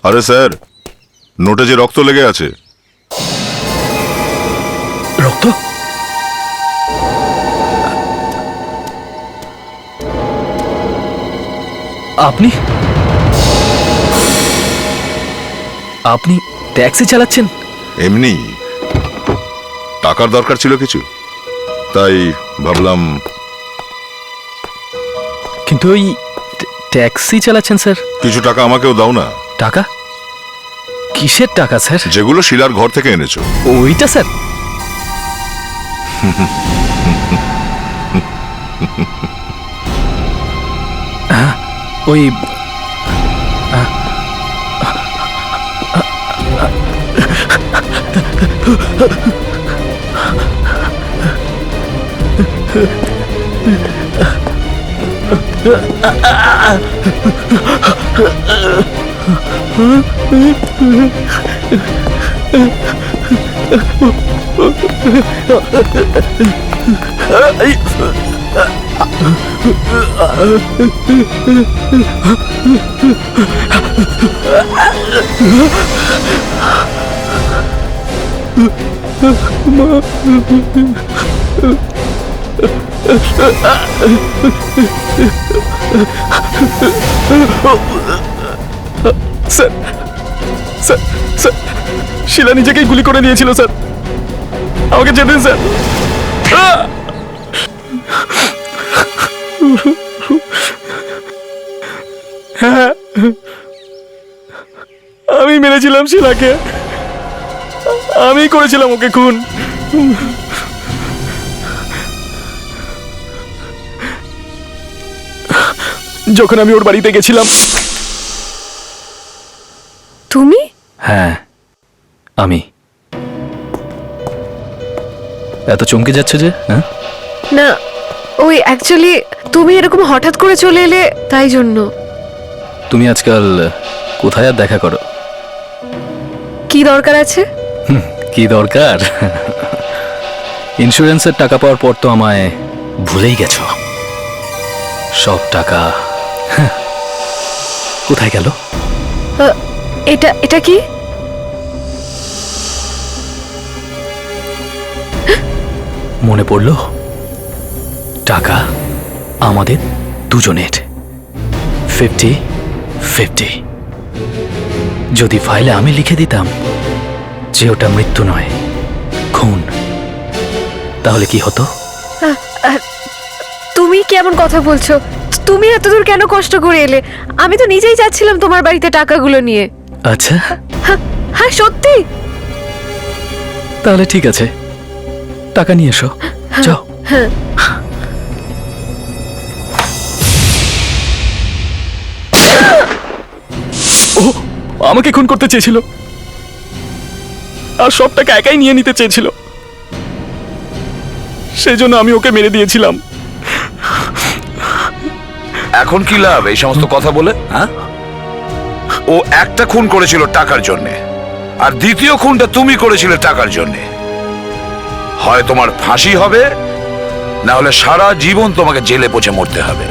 J: আরে স্যার, নোটে যে রক্ত লেগে আছে।
K: রক্ত? আপনি আপনি ট্যাক্সি চালাচ্ছেন?
J: এমনি টাকার দরকার ছিল কিছু, তাই ভাবলাম।
K: কিন্তু ওই ট্যাক্সি চালাচ্ছেন স্যার?
J: কিছু টাকা আমাকেও দাও না।
K: টাকা? কিসের টাকা স্যার?
J: যেগুলো শিলার ঘর থেকে এনেছো।
K: ওইটা স্যার? ওই স্যার স্যার স্যার শিলা নিজেকেই গুলি করে নিয়েছিল স্যার, আমাকে যেতে দিন স্যার। হ্যাঁ, আমি মেরেছিলাম শিলাকে, আমি করেছিলাম ওকে খুন। যখন আমি ওর বাড়িতে গেছিলাম।
A: তুমি?
K: হ্যাঁ আমি। এত চমকে যাচ্ছে যে? হ্যাঁ
A: না, ওই অ্যাকচুয়ালি তুমি এরকম হঠাৎ করে চলে এলে তাই জন্য।
K: তুমি আজকাল কোথায় আর দেখা করো?
A: কি দরকার আছে?
K: কি দরকার? ইন্স্যুরেন্সের টাকা পাওয়ার পর তো আমায় ভুলেই গেছো। সব টাকা কোথায় গেল?
A: এটা এটা কি?
K: মনে পড়লো, টাকা আমাদের দুজনের 50-50। যদি ফাইলে আমি লিখে দিতাম যে ওটা মৃত্যু নয়, খুন, তাহলে কি হতো?
A: তুমি কেমন কথা বলছো? তুমি এতদূর কেন কষ্ট করে এলে? আমি তো নিজেই যাচ্ছিলাম তোমার বাড়িতে টাকাগুলো নিয়ে।
K: আচ্ছা,
A: হ্যাঁ সত্যি।
K: তাহলে ঠিক আছে, টাকা নিয়ে এসো, যাও।
A: হ্যাঁ
K: ও আমাকে খুন করতে চেয়েছিল, আর সব টাকা একাই নিয়ে নিতে চেয়েছিল, সেজন্য আমি ওকে মেরে দিয়েছিলাম।
H: এখন কি লাভ এই সমস্ত কথা বলে? হ্যাঁ, ও একটা খুন করেছিল টাকার জন্যে, আর দ্বিতীয় খুনটা তুমি করেছিলে টাকার জন্যে। হয় তোমার ফাঁসি হবে, না হলে সারা জীবন তোমাকে জেলে পচে মরতে হবে।